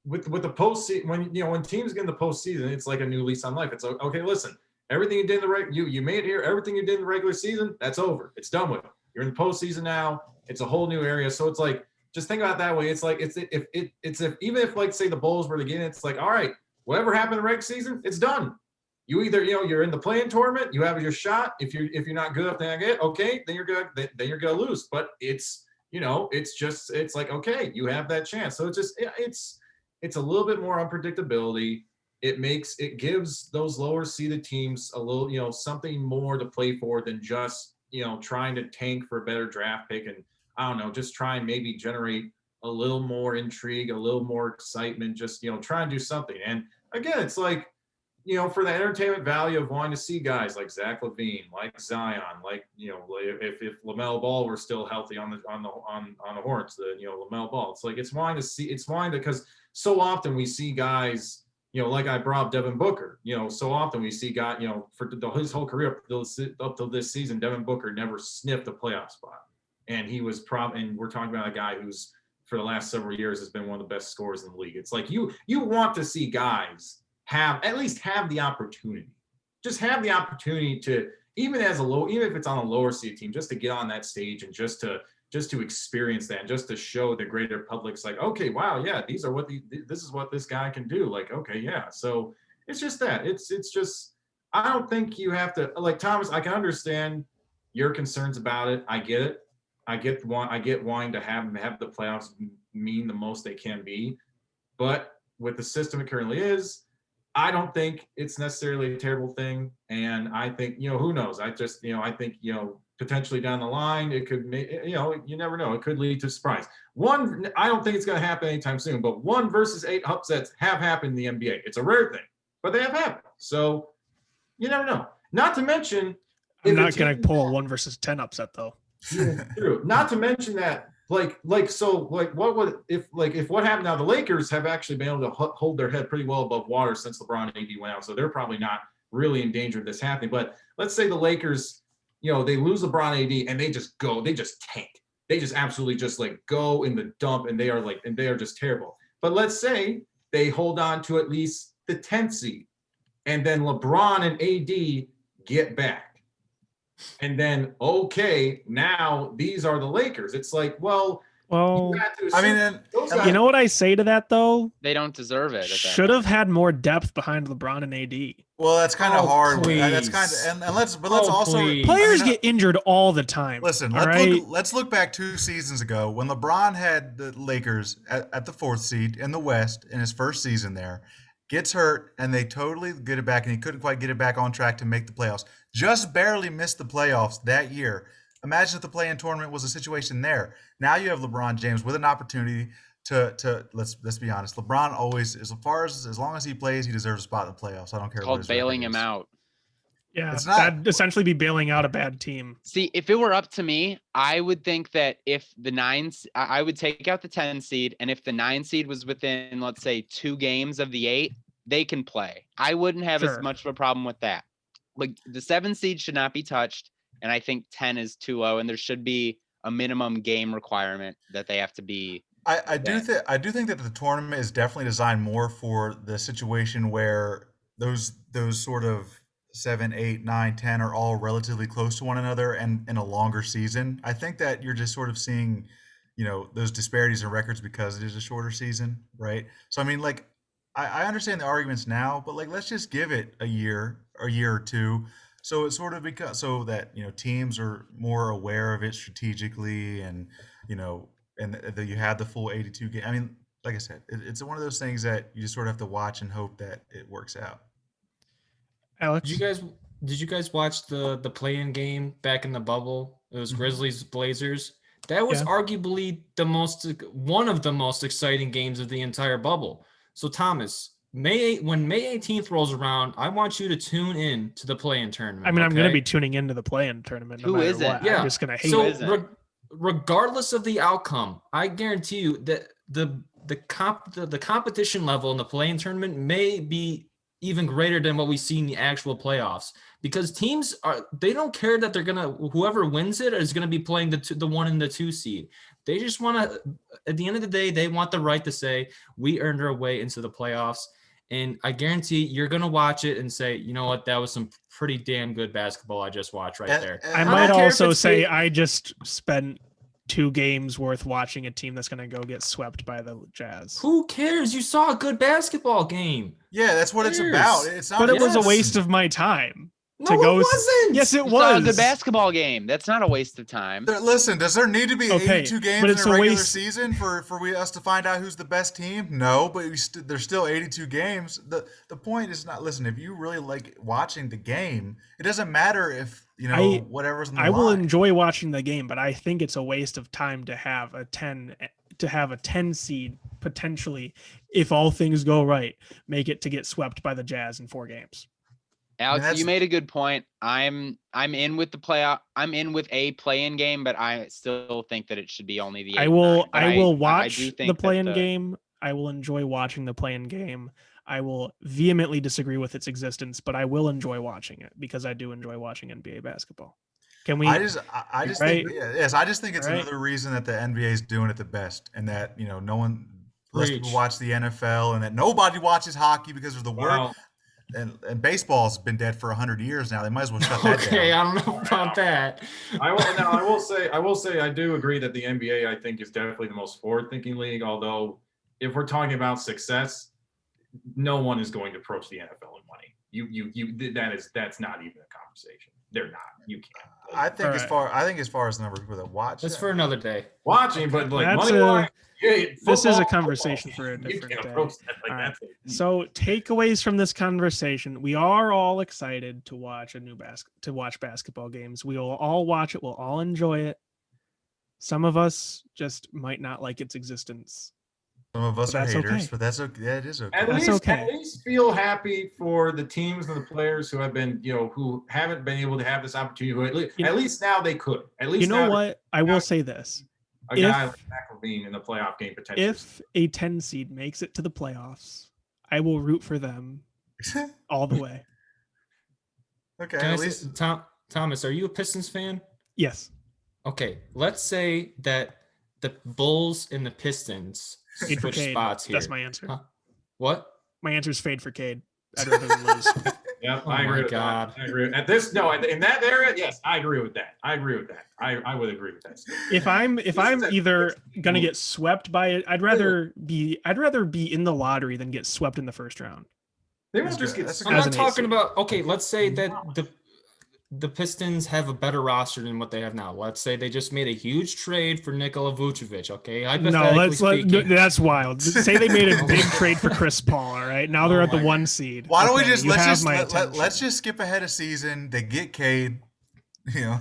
with the postseason when teams get in the postseason, it's like a new lease on life. It's like, okay, listen, everything you did in the you made it here. Everything you did in the regular season, that's over. It's done with. You're in the postseason now. It's a whole new area. So it's like just think about it that way. It's like it's if even if like say the Bulls were to get in, it's like all right, whatever happened in the regular season, it's done. You either you're in the play-in tournament, you have your shot. If you're not good enough to get okay, then you're good. Then you're gonna lose. But it's it's like okay, you have that chance. So it's a little bit more unpredictability. It gives those lower seeded teams a little something more to play for than just trying to tank for a better draft pick and I don't know, just try and maybe generate a little more intrigue, a little more excitement. Just try and do something. And again, it's like. For the entertainment value of wanting to see guys like Zach LaVine, like Zion, like if LaMelo Ball were still healthy on the Hornets, LaMelo Ball, it's like it's wanting to because so often we see guys, like I brought up Devin Booker, so often we see guys, for his whole career up till this season, Devin Booker never sniffed a playoff spot, and he was and we're talking about a guy who's for the last several years has been one of the best scorers in the league. It's like you want to see guys. At least have the opportunity. Just have the opportunity to even if it's on a lower seed team, just to get on that stage and just to experience that and just to show the greater public's like, okay, wow, yeah, this is what this guy can do. Like, okay, yeah. So it's just that. It's just I don't think you have to like Thomas, I can understand your concerns about it. I get it. I get wanting to have the playoffs mean the most they can be. But with the system it currently is, I don't think it's necessarily a terrible thing. And I think, who knows? I just, I think, potentially down the line, it could, you never know. It could lead to surprise. I don't think it's going to happen anytime soon, but 1 versus 8 upsets have happened in the NBA. It's a rare thing, but they have happened. So you never know. Not to mention, I'm not going to pull a 1 versus 10 upset though. yeah, true. Not to mention that, what would if what happened now? The Lakers have actually been able to hold their head pretty well above water since LeBron and AD went out, so they're probably not really in danger of this happening. But let's say the Lakers, they lose LeBron AD and they just tank. They just absolutely just go in the dump, and they are just terrible. But let's say they hold on to at least the 10th seed, and then LeBron and AD get back. And then, okay, now these are the Lakers. It's well, I mean, you know what I say to that though? They don't deserve it. Should have had more depth behind LeBron and AD. Well, that's kind of hard. Please. That's kind of, and let's also Please. Players get injured all the time. Listen. Let's look back 2 seasons ago when LeBron had the Lakers at the 4th seed in the West in his first season there. Gets hurt, and they totally get it back, and he couldn't quite get it back on track to make the playoffs. Just barely missed the playoffs that year. Imagine if the play-in tournament was a situation there. Now you have LeBron James with an opportunity to let's be honest. LeBron always, as long as he plays, he deserves a spot in the playoffs. I don't care. It's called bailing him out. Yeah, that'd essentially be bailing out a bad team. See, if it were up to me, I would think that if I would take out the 10 seed, and if the 9 seed was within, let's say, 2 games of the 8, they can play. I wouldn't have as much of a problem with that. Like, the 7 seed should not be touched, and I think 10 is too low, and there should be a minimum game requirement that they have to be. I do think that the tournament is definitely designed more for the situation where those sort of 7, 8, 9, 10 are all relatively close to one another, and in a longer season. I think that you're just sort of seeing, those disparities in records because it is a shorter season, right? So I mean, I understand the arguments now, but let's just give it a year or two, so it sort of becomes so that teams are more aware of it strategically, and and that you have the full 82 game. I mean, like I said, it's one of those things that you just sort of have to watch and hope that it works out. Alex, did you guys watch the play-in game back in the bubble? It was Grizzlies Blazers. That was arguably one of the most exciting games of the entire bubble. So Thomas, when May 18th rolls around, I want you to tune in to the play-in tournament. I mean, I'm going to be tuning into the play-in tournament. No Who is it? what. Yeah. I'm just going to hate it. So regardless of the outcome, I guarantee you that the competition level in the play-in tournament may be even greater than what we see in the actual playoffs, because teams they don't care that whoever wins it is gonna be playing the 1 and the 2 seed. They just want to, at the end of the day, they want the right to say we earned our way into the playoffs. And I guarantee you're gonna watch it and say, you know what, that was some pretty damn good basketball I just watched right there. I might also say I just spent 2 games worth watching a team that's going to go get swept by the Jazz. Who cares? You saw a good basketball game. Yeah, that's what it's about. It's not. But it was a waste of my time. No, it wasn't. Yes, it You was. saw the basketball game. That's not a waste of time. Listen, does there need to be 82 games but in it's a a regular waste- season for us to find out who's the best team? No, but there's still 82 games. The point is not, listen, if you really like watching the game, it doesn't matter if, whatever's in the I will line. enjoy watching the game, but I think it's a waste of time to have a 10 seed potentially, if all things go right, make it to get swept by the Jazz in 4 games. Alex, you made a good point. I'm in with the playoff. I'm in with a play-in game, but I still think that it should be only the 8 I will and 9. watch do think the play-in that game. I will enjoy watching the play-in game. I will vehemently disagree with its existence, but I will enjoy watching it because I do enjoy watching NBA basketball. Can we? I just right? think yes, I just think it's Right? another reason that the NBA is doing it the best, and that no one less people Preach. watch the NFL, and that nobody watches hockey because of the word. Wow. And baseball's been dead for 100 years now. They might as well shut that Okay, down. I don't know about that. I will say I do agree that the NBA, I think, is definitely the most forward-thinking league. Although, if we're talking about success, no one is going to approach the NFL in money. That's not even a conversation. They're not. You can't. I think as Alright. far as the number of people that watch, That's for another day. watching, but like That's money line. this is a conversation for a different day. All right. Alright. So takeaways from this conversation: we are all excited to watch basketball games. We will all watch it. We'll all enjoy it. Some of us just might not like its existence. some of us But are that's haters, okay. but that's okay. Yeah, it is okay. That's At okay. least feel happy for the teams and the players who have been, who haven't been able to have this opportunity. Who at least now they could. At least You know now what? I will say this: a guy like Zach LaVine in the playoff game potentially. if a 10 seed makes it to the playoffs, I will root for them all the way. Okay, Can I at say, least Thomas, are you a Pistons fan? Yes. Okay, let's say that the Bulls and the Pistons Fade for switch Cade. spots here. That's my answer. Huh? What? My answer is fade for Cade. I'd rather them lose. Yeah, Oh I agree my with God. that. I agree. In that area, yes, I agree with that. I would agree with that. If I'm either gonna get swept by it, I'd rather be in the lottery than get swept in the first round. They won't That's just good. get. That's a I'm As not an talking AC. about. Okay, let's say that the Pistons have a better roster than what they have now. Let's say they just made a huge trade for Nikola Vucevic. Okay, No, hypothetically speaking. that's wild. Say they made a big trade for Chris Paul. All right, now they're Oh at the my 1 God. seed. why don't we Okay, just you have let's my just attention. let's just skip ahead a season. They get Cade.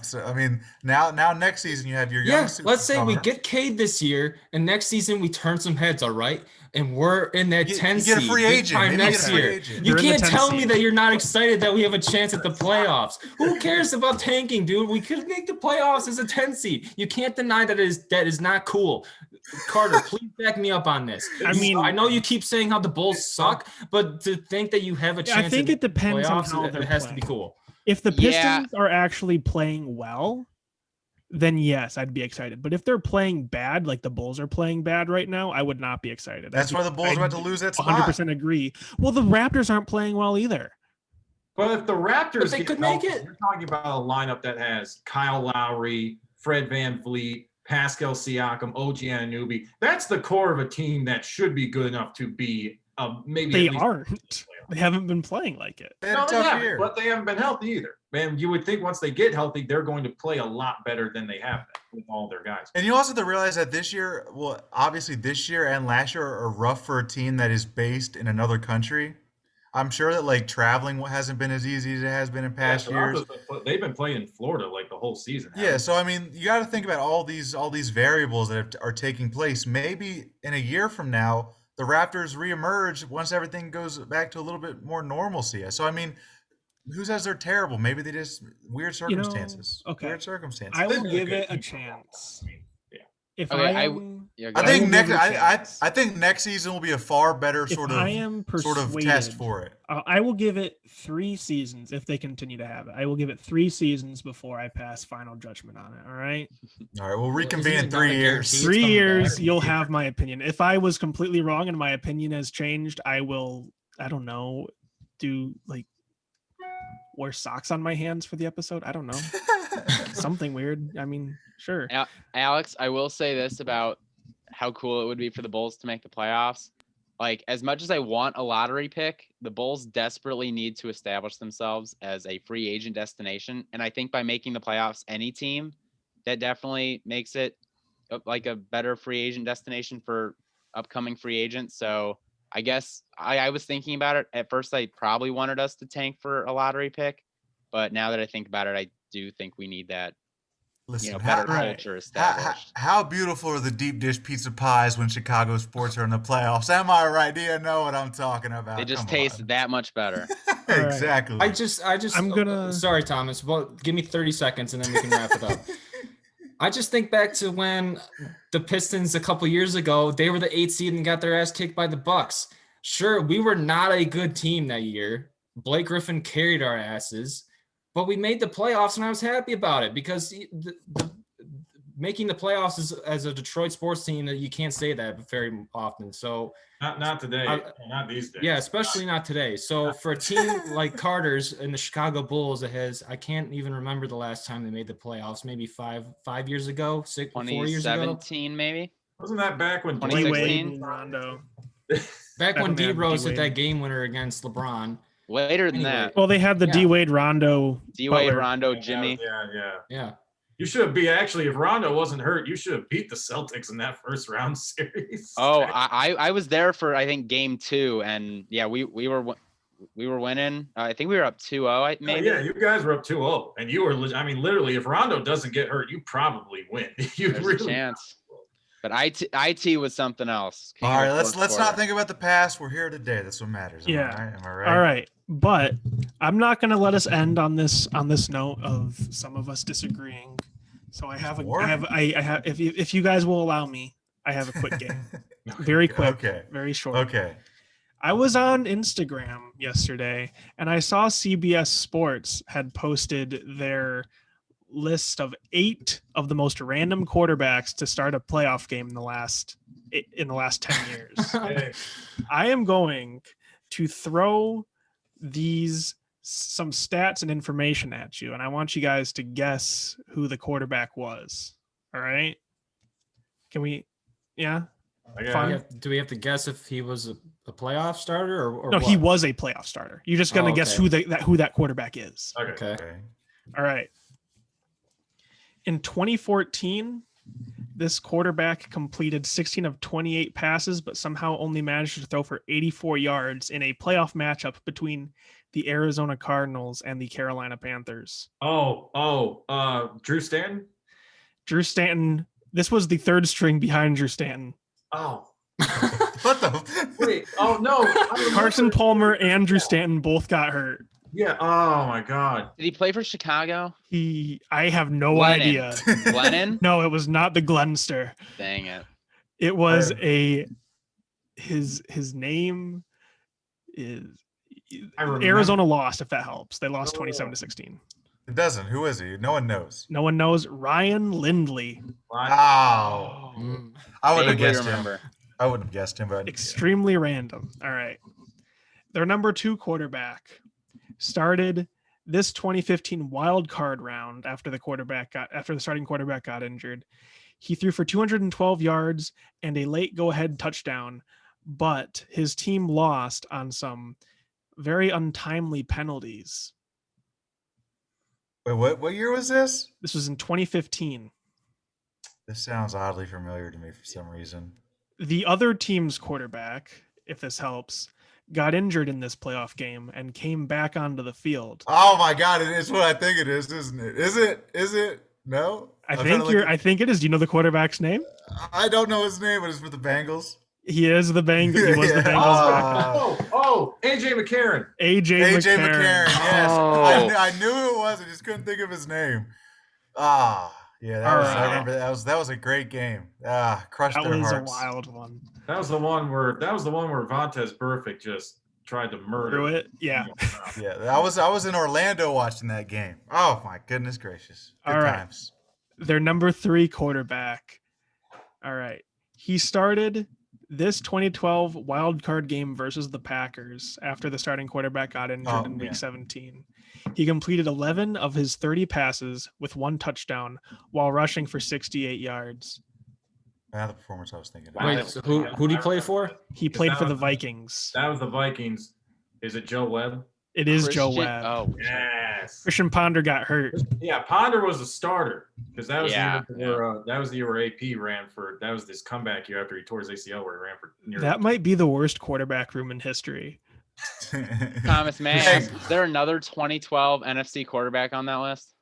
So I mean, now next season you have your young. Yeah, let's say we superstar. get Cade this year, and next season we turn some heads. All right, and we're in that You 10 get a seed free big agent. time Maybe you next get a free year. agent. You You're in the can't 10 tell me seed. that you're not excited that we have a chance at the playoffs. Who cares about tanking, dude? We could make the playoffs as a 10 seed. You can't deny that is not cool. Carter, please back me up on this. I mean- I know you keep saying how the Bulls suck, but to think that you have a Yeah, I chance think at it depends on playoffs, how it they're has to be playing. cool. If the Yeah. Pistons are actually playing well, then yes, I'd be excited. But if they're playing bad, like the Bulls are playing bad right now, I would not be excited. That's why the Bulls are about to lose that spot. 100% agree. Well, the Raptors aren't playing well either. But if the Raptors But they get could make healthy, it. you're talking about a lineup that has Kyle Lowry, Fred VanVleet, Pascal Siakam, OG Anunoby. That's the core of a team that should be good enough to be maybe. They at least aren't. They haven't been playing like it. They had No, a they tough haven't, year. but they haven't been healthy either. Man, you would think once they get healthy, they're going to play a lot better than they have been with all their guys. And you also have to realize that this year, well, obviously this year and last year are rough for a team that is based in another country. I'm sure that like traveling hasn't been as easy as it has been in past years. They've been playing in Florida like the whole season. Yeah, so I mean, you got to think about all these variables that are taking place. Maybe in a year from now, the Raptors reemerge once everything goes back to a little bit more normalcy. So I mean, who says they're terrible? Maybe they just weird circumstances. okay. Weird circumstances. I will They're give good it a team. chance. Yeah. If Okay, I I- am, Yeah, I go think will give next. it a I chance. think next season will be a far better if sort I of am persuaded, test for it. I will give it 3 seasons if they continue to have it. I will give it 3 seasons before I pass final judgment on it. All right, All right, we'll isn't reconvene it in not 3 a years. guarantee? It's 3 coming years, back. you'll have my opinion. If I was completely wrong and my opinion has changed, I will. I don't know. Do like wear socks on my hands for the episode? I don't know. Something weird. I mean, sure. Alex, I will say this about how cool it would be for the Bulls to make the playoffs. Like, as much as I want a lottery pick, the Bulls desperately need to establish themselves as a free agent destination. And I think by making the playoffs, any team, that definitely makes it like a better free agent destination for upcoming free agents. So I guess I was thinking about it. At first, I probably wanted us to tank for a lottery pick. But now that I think about it, I do think we need that, Listen, better Right. culture established. how beautiful are the deep dish pizza pies when Chicago sports are in the playoffs? Am I right? Do you know what I'm talking about? They just Come taste on. that much better. All right. Exactly. I just I'm gonna- sorry, Thomas. Well, give me 30 seconds and then we can wrap it up. I just think back to when the Pistons a couple years ago, they were the 8th seed and got their ass kicked by the Bucks. Sure, we were not a good team that year. Blake Griffin carried our asses, but we made the playoffs and I was happy about it because making the playoffs is, as a Detroit sports team, that you can't say that very often. So Not today. Not these days. yeah, especially not today. So for a team like Carter's and the Chicago Bulls, I can't even remember the last time they made the playoffs. Maybe five years ago, 4 years ago. 2017, maybe. Wasn't that back when D 2016? Wade and Rondo. Back when when they D had Rose hit D-Wade. that game winner against LeBron. Later than Anyway. that, Well, they had the Yeah. D Wade Rondo. D Wade, Butler. Rondo, Yeah, Jimmy. Yeah. Yeah. You should have beat. Actually, if Rondo wasn't hurt, you should have beat the Celtics in that first round series. Oh, I was there for I think game 2, and yeah, we were winning. I think we were up 2-0. Maybe. Yeah, you guys were up 2-0, and you were. I mean, literally, if Rondo doesn't get hurt, you probably win. You There's really a chance. But IT was something else. King All of the right, fourth let's not quarter. think about the past. We're here today. That's what matters. Yeah. Am I right? All right, but I'm not going to let us end on this note of some of us disagreeing. So I have More? I have if you guys will allow me, I have a quick game. Very quick, Okay. very short. Okay. I was on Instagram yesterday and I saw CBS Sports had posted their list of 8 of the most random quarterbacks to start a playoff game in the last 10 years. Hey, I am going to throw some stats and information at you, and I want you guys to guess who the quarterback was. All right? Can we? Yeah. I got Fun. it. Do we have to guess if he was a playoff starter or No, he what? was a playoff starter. You're just gonna Oh, guess okay. who that quarterback is. Okay. Okay. Okay. All right. In 2014, this quarterback completed 16 of 28 passes, but somehow only managed to throw for 84 yards in a playoff matchup between the Arizona Cardinals and the Carolina Panthers. Drew Stanton. Drew Stanton, this was the third string behind Drew Stanton. Oh, What the? wait. Oh no. I remember. Carson Palmer and Drew Stanton both got hurt. Yeah. Oh my God. Did he play for Chicago? I have no Glennon. idea. Glennon? No, it was not the Glenster. Dang it. It was I- his name is I remember. Arizona lost, if that helps. They lost Oh. 27-16. It doesn't. Who is he? No one knows. No one knows. Ryan Lindley. Oh, Mm. I wouldn't have Vaguely guessed him. remember. I wouldn't have guessed him, but Extremely random. All right. Their number 2 quarterback started this 2015 wild card round after the starting quarterback got injured. He threw for 212 yards and a late go-ahead touchdown, but his team lost on some very untimely penalties. wait, what year was this? This was in 2015. This sounds oddly familiar to me for some reason. The other team's quarterback, if this helps, got injured in this playoff game and came back onto the field. Oh my God! It is what I think it is, isn't it? Is it? Is it? No. I I'm trying to think look I think it is. Do you know the quarterback's name? I don't know his name, but it's for the Bengals. He is the Bengals. He was the Yeah. Bengals back. AJ McCarron. AJ AJ McCarron. McCarron. Yes, Oh. I knew who it was. I just couldn't think of his name. Ah, yeah, that All was. right. I remember that was a great game. Ah, crushed That their was a hearts. wild one. That was the one where Vontaze Burfict just tried to murder Through it. Yeah. Yeah, I was in Orlando watching that game. Oh my goodness gracious! Good All right. times. Their number 3 quarterback. All right. He started this 2012 wild card game versus the Packers after the starting quarterback got injured in week yeah. 17. He completed 11 of his 30 passes with 1 touchdown while rushing for 68 yards. Not the performance I was thinking. Wow. Wait, so who do you play for? He Because played that for the was- Vikings. That was the Vikings. Is it Joe Webb? It is Joe Christian- Webb. Oh, Yes. Christian Ponder got hurt. Yeah, Ponder was a starter because that was Yeah, the year where that was the year where AP ran for. That was this comeback year after he tore his ACL where he ran for. Nearly, That might be the worst quarterback room in history. Thomas, may I Hey. ask, is there another 2012 NFC quarterback on that list?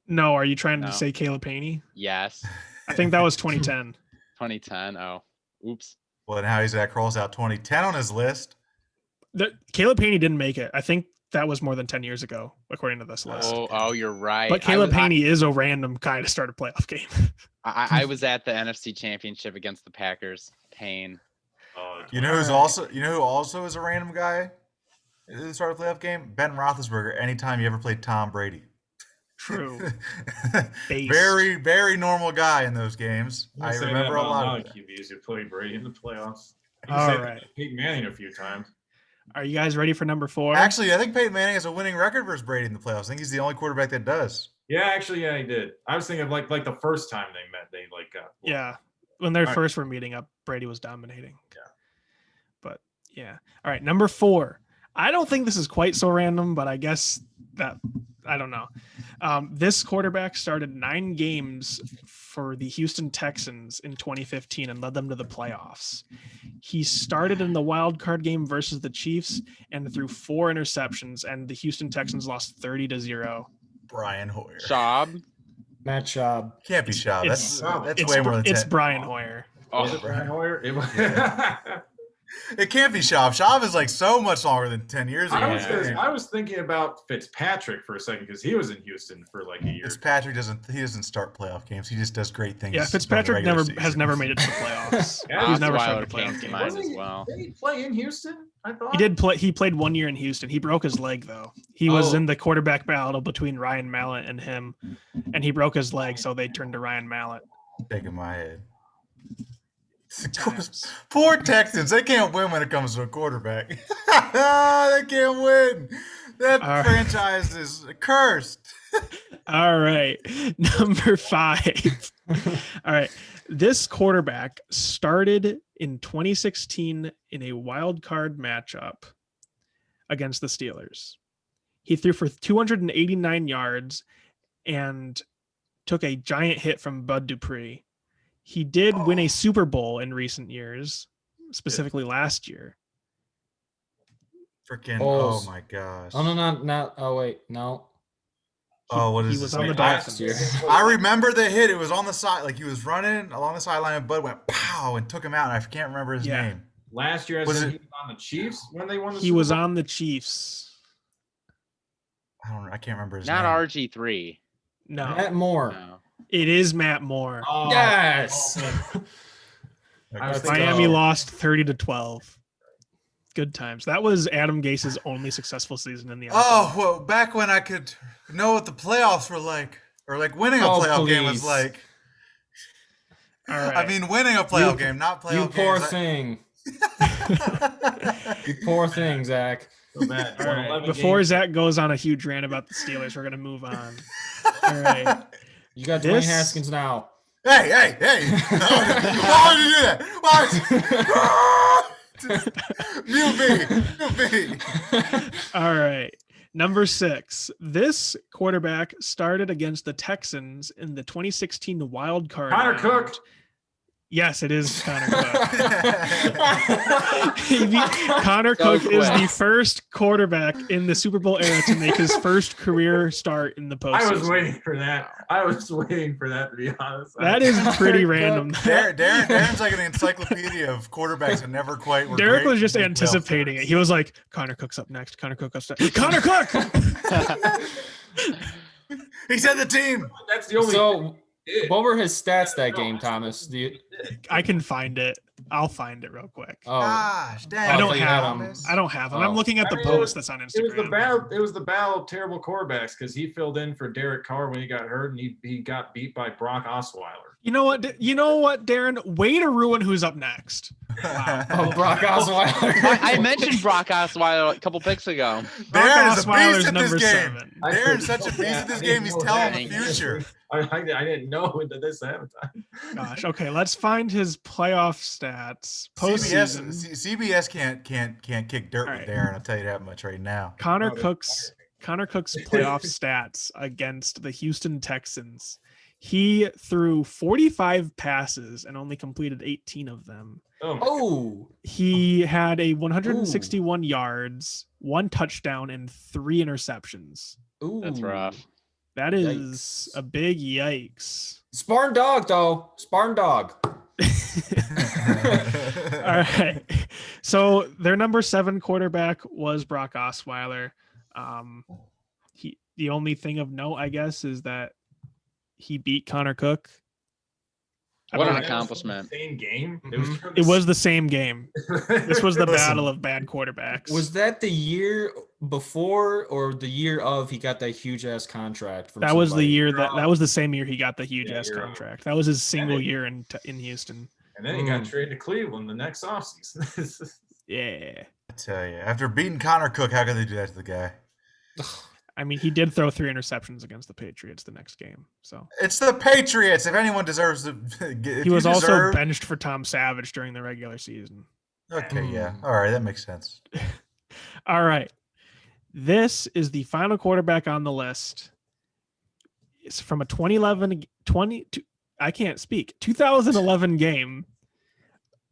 No, are you trying No. to say Caleb Haney? Yes. I think that was 2010. 2010. Oh, oops. Well, now he's got Crowell's out 2010 on his list. Caleb Haney didn't make it. I think that was more than 10 years ago, according to this list. Oh, you're right. But Caleb Haney is a random guy to start a playoff game. I was at the NFC Championship against the Packers. Pain. You know who also is a random guy at the start of the playoff game? Ben Roethlisberger. Anytime he ever played Tom Brady. True. Based. Very, very normal guy in those games. I remember a lot of it. QBs who played Brady in the playoffs. You All said that right. to Peyton Manning a few times. Are you guys ready for number 4? Actually, I think Peyton Manning has a winning record versus Brady in the playoffs. I think he's the only quarterback that does. Yeah, actually, yeah, he did. I was thinking of like the first time they met, they got. Yeah. When they All right. first were meeting up, Brady was dominating. Yeah. But Yeah. All right. Number 4. I don't think this is quite so random, but I guess that I don't know. This quarterback started 9 games for the Houston Texans in 2015 and led them to the playoffs. He started in the wild card game versus the Chiefs and threw 4 interceptions, and the Houston Texans lost 30-0. Brian Hoyer. Schaub. Matt Schaub. Can't be Schaub. That's It's, way more than it's 10. Brian Hoyer. Was Oh, it Brian Hoyer? It was. It can't be Schaub. Schaub is like so much longer than 10 years ago. I was thinking about Fitzpatrick for a second because he was in Houston for like a year. Fitzpatrick doesn't start playoff games. He just does great things. Yeah, Fitzpatrick during the regular has season. never made it to the playoffs. Yeah, He's never Osweiler started a came playoff to game. mind as well. Did he play in Houston? I thought He did play. He played 1 year in Houston. He broke his leg though. He was Oh. in the quarterback battle between Ryan Mallett and him, and he broke his leg, so they turned to Ryan Mallett. Shaking my head. Times. Poor Texans. They can't win when it comes to a quarterback. They can't win. That All right. franchise is cursed. All right, number 5. All right, this quarterback started in 2016 in a wild card matchup against the Steelers. He threw for 289 yards and took a giant hit from Bud Dupree. He did win a Super Bowl in recent years, specifically last year. Freaking, Bulls. oh my gosh. Oh, no. Oh, wait. No. Oh, what is He this? was on the Last Dolphins. year. I remember the hit. It was on the side, like he was running along the sideline, and Bud went pow and took him out. And I can't remember his Yeah. name. last year. Was He it- was on the Chiefs when they won the He Super was Bowl? on the Chiefs. I can't remember his Not name. RG3. No, Matt Moore. No. it is Matt Moore. Oh, Yes. oh, I was Let's thinking- Miami go. lost 30-12. Good times. That was Adam Gase's only successful season in the NFL. Oh, well, back when I could know what the playoffs were like, or like winning a Oh, playoff game was please. like. All right. I mean, winning a playoff game, not playoff You poor games. thing. You poor thing, Zach. so bad. All Won right. 11 Before games. Zach goes on a huge rant about the Steelers, we're gonna move on. All right. You got This- Dwayne Haskins now. Hey! Why would you do that? Mute me. All right. Number 6. This quarterback started against the Texans in the 2016 wild card. Connor round. Cook. Yes, it is Connor Cook. Connor So Cook is quick. the first quarterback in the Super Bowl era to make his first career start in the postseason. I was waiting for that. To be honest. That is pretty random. Darren's like an encyclopedia of quarterbacks that never quite were Derek great was just in the anticipating playoff it. He was like, Connor Cook's up next. Connor Cook up next. Connor Cook! He said the team. That's the only. So, what were his stats that game, Thomas? Do you? I can find it. I'll find it real quick. Oh, Gosh, dang. I don't so you have had him. him. I don't have him. I'm Oh. looking at the I mean, post that's on It was the Instagram. battle. It was the battle of terrible quarterbacks because he filled in for Derek Carr when he got hurt, and he got beat by Brock Osweiler. You know what? Darren? Way to ruin who's up next. oh, Brock Osweiler. I mentioned Brock Osweiler a couple picks ago. Brock Darren is a Osweiler's beast at this number game. 7. Darren's such a beast at this game. He's telling the that. future. I didn't know that this happened. Gosh. Okay, let's find his playoff stats. CBS, Postseason. CBS can't kick dirt All with right. Darren. I'll tell you that much right now. Connor Oh, they're Cook's playoff stats against the Houston Texans. He threw 45 passes and only completed 18 of them. Oh, my Oh, He had a 161 yards, 1 touchdown, and 3 interceptions. ooh, That's rough. That is Yikes. a big yikes. Spartan dog, though. Spartan dog. All right. So their number 7 quarterback was Brock Osweiler. The only thing of note, I guess, is that he beat Connor Cook. What an God. accomplishment. Same game. Mhm. It was the same game. This was the Listen. battle of bad quarterbacks. Was that the year before or the year of he got that huge ass contract? From That was the somebody? year that was the same year he got the huge Yeah, ass you're contract. That was his single it- year in Houston. And then he got traded to Cleveland the next offseason. Yeah. I tell you, after beating Connor Cook, how could they do that to the guy? I mean, he did throw 3 interceptions against the Patriots the next game. So It's the Patriots. If anyone deserves to, if he was you also deserve- benched for Tom Savage during the regular season. Okay, yeah. All right, that makes sense. All right. This is the final quarterback on the list. It's from a 2011 game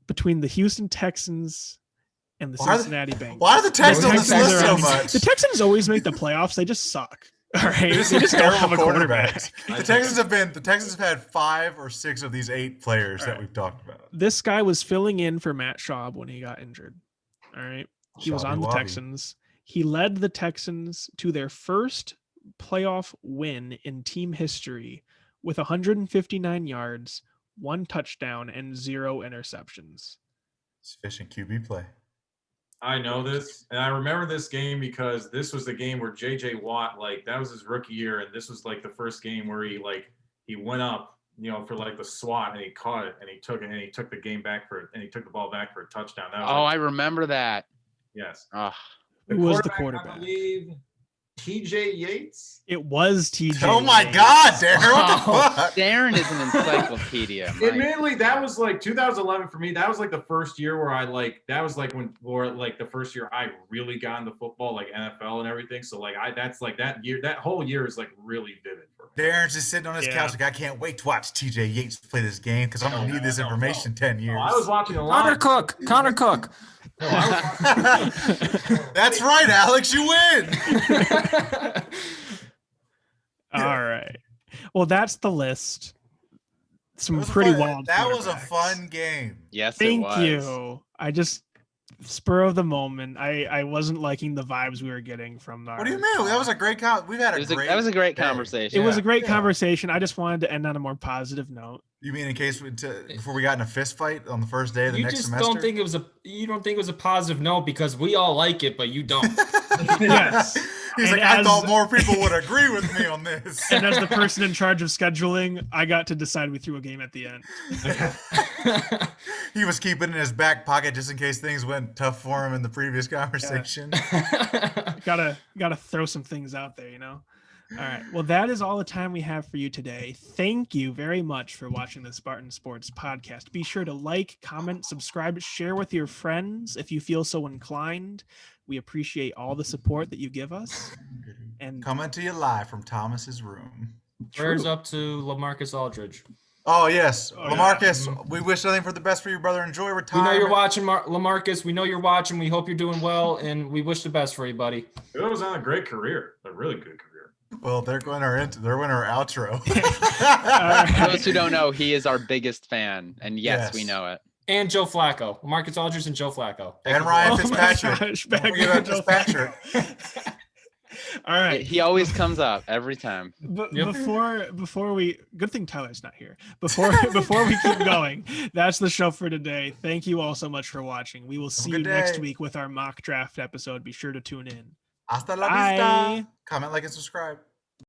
between the Houston Texans and the Why are the- Cincinnati Bengals. Why are the Texans on this Texans list are so on- much? The Texans always make the playoffs. They just suck. All right. They're They just just don't terrible have a quarterback. quarterbacks. The Texans have had 5 or 6 of these 8 players that we've talked about. This guy was filling in for Matt Schaub when he got injured. All right. He was on the Shabby-wabby. Texans. He led the Texans to their first playoff win in team history with 159 yards, 1 touchdown, and 0 interceptions. It's efficient QB play. I know this, and I remember this game because this was the game where J.J. Watt, that was his rookie year, and this was the first game where he went up, for the SWAT, and he caught it, and he took it, and he took the ball back for a touchdown. That was I remember that. Yes. Oh, Who was the I quarterback? believe T.J. Yates. It was TJ. Oh my Yates. God, Darren! What the fuck? Darren is an encyclopedia. My- Admittedly, that was 2011 for me. That was the first year where that was the first year I really got into football, NFL and everything. So that's that year, that whole year is really vivid for me. Darren's just sitting on his couch I can't wait to watch TJ Yates play this game because I'm gonna need this information 10 years. I was watching a Connor lot. Cook. That's right, Alex, you win. All right. Well, that's the list. That Some was a pretty fun- wild. That was a quarterbacks. fun game. yes, it Thank was. you. I just spur of the moment. I wasn't liking the vibes we were getting from our. What do you mean? That was a great we've had That was a great day. conversation. It was a great Yeah. conversation. I just wanted to end on a more positive note. You mean in case before we got in a fist fight on the first day of the You next just semester? don't think it was a positive note because we all like it, but you don't. Yes. He's And like, I as- thought more people would agree with me on this. And as the person in charge of scheduling, I got to decide we threw a game at the end. He was keeping it in his back pocket just in case things went tough for him in the previous conversation. Gotta throw some things out there, you know. All right. Well, that is all the time we have for you today. Thank you very much for watching the Spartan Sports podcast. Be sure to like, comment, subscribe, share with your friends if you feel so inclined. We appreciate all the support that you give us. And Coming to you live from Thomas's room. Prayers up to LaMarcus Aldridge. Oh yes, Oh, LaMarcus. We wish nothing for the best for your brother. Enjoy We retirement. know you're watching, LaMarcus. We know you're watching. We hope you're doing well, and we wish the best for you, buddy. It was on a great career, a really good career. Well, they're going our outro. For those who don't know, he is our biggest fan, and yes, we Yes. know it. And Joe Flacco. LaMarcus Aldridge and Joe Flacco. And Ryan Oh my Fitzpatrick. gosh, Don't back forget about to Joe Fitzpatrick. all right. He always comes up every time. But Yep. before we, good thing Tyler's not here. Before we keep going, that's the show for today. Thank you all so much for watching. We will see you good next day. week with our mock draft episode. Be sure to tune in. Hasta la Bye. vista. Comment, like, and subscribe.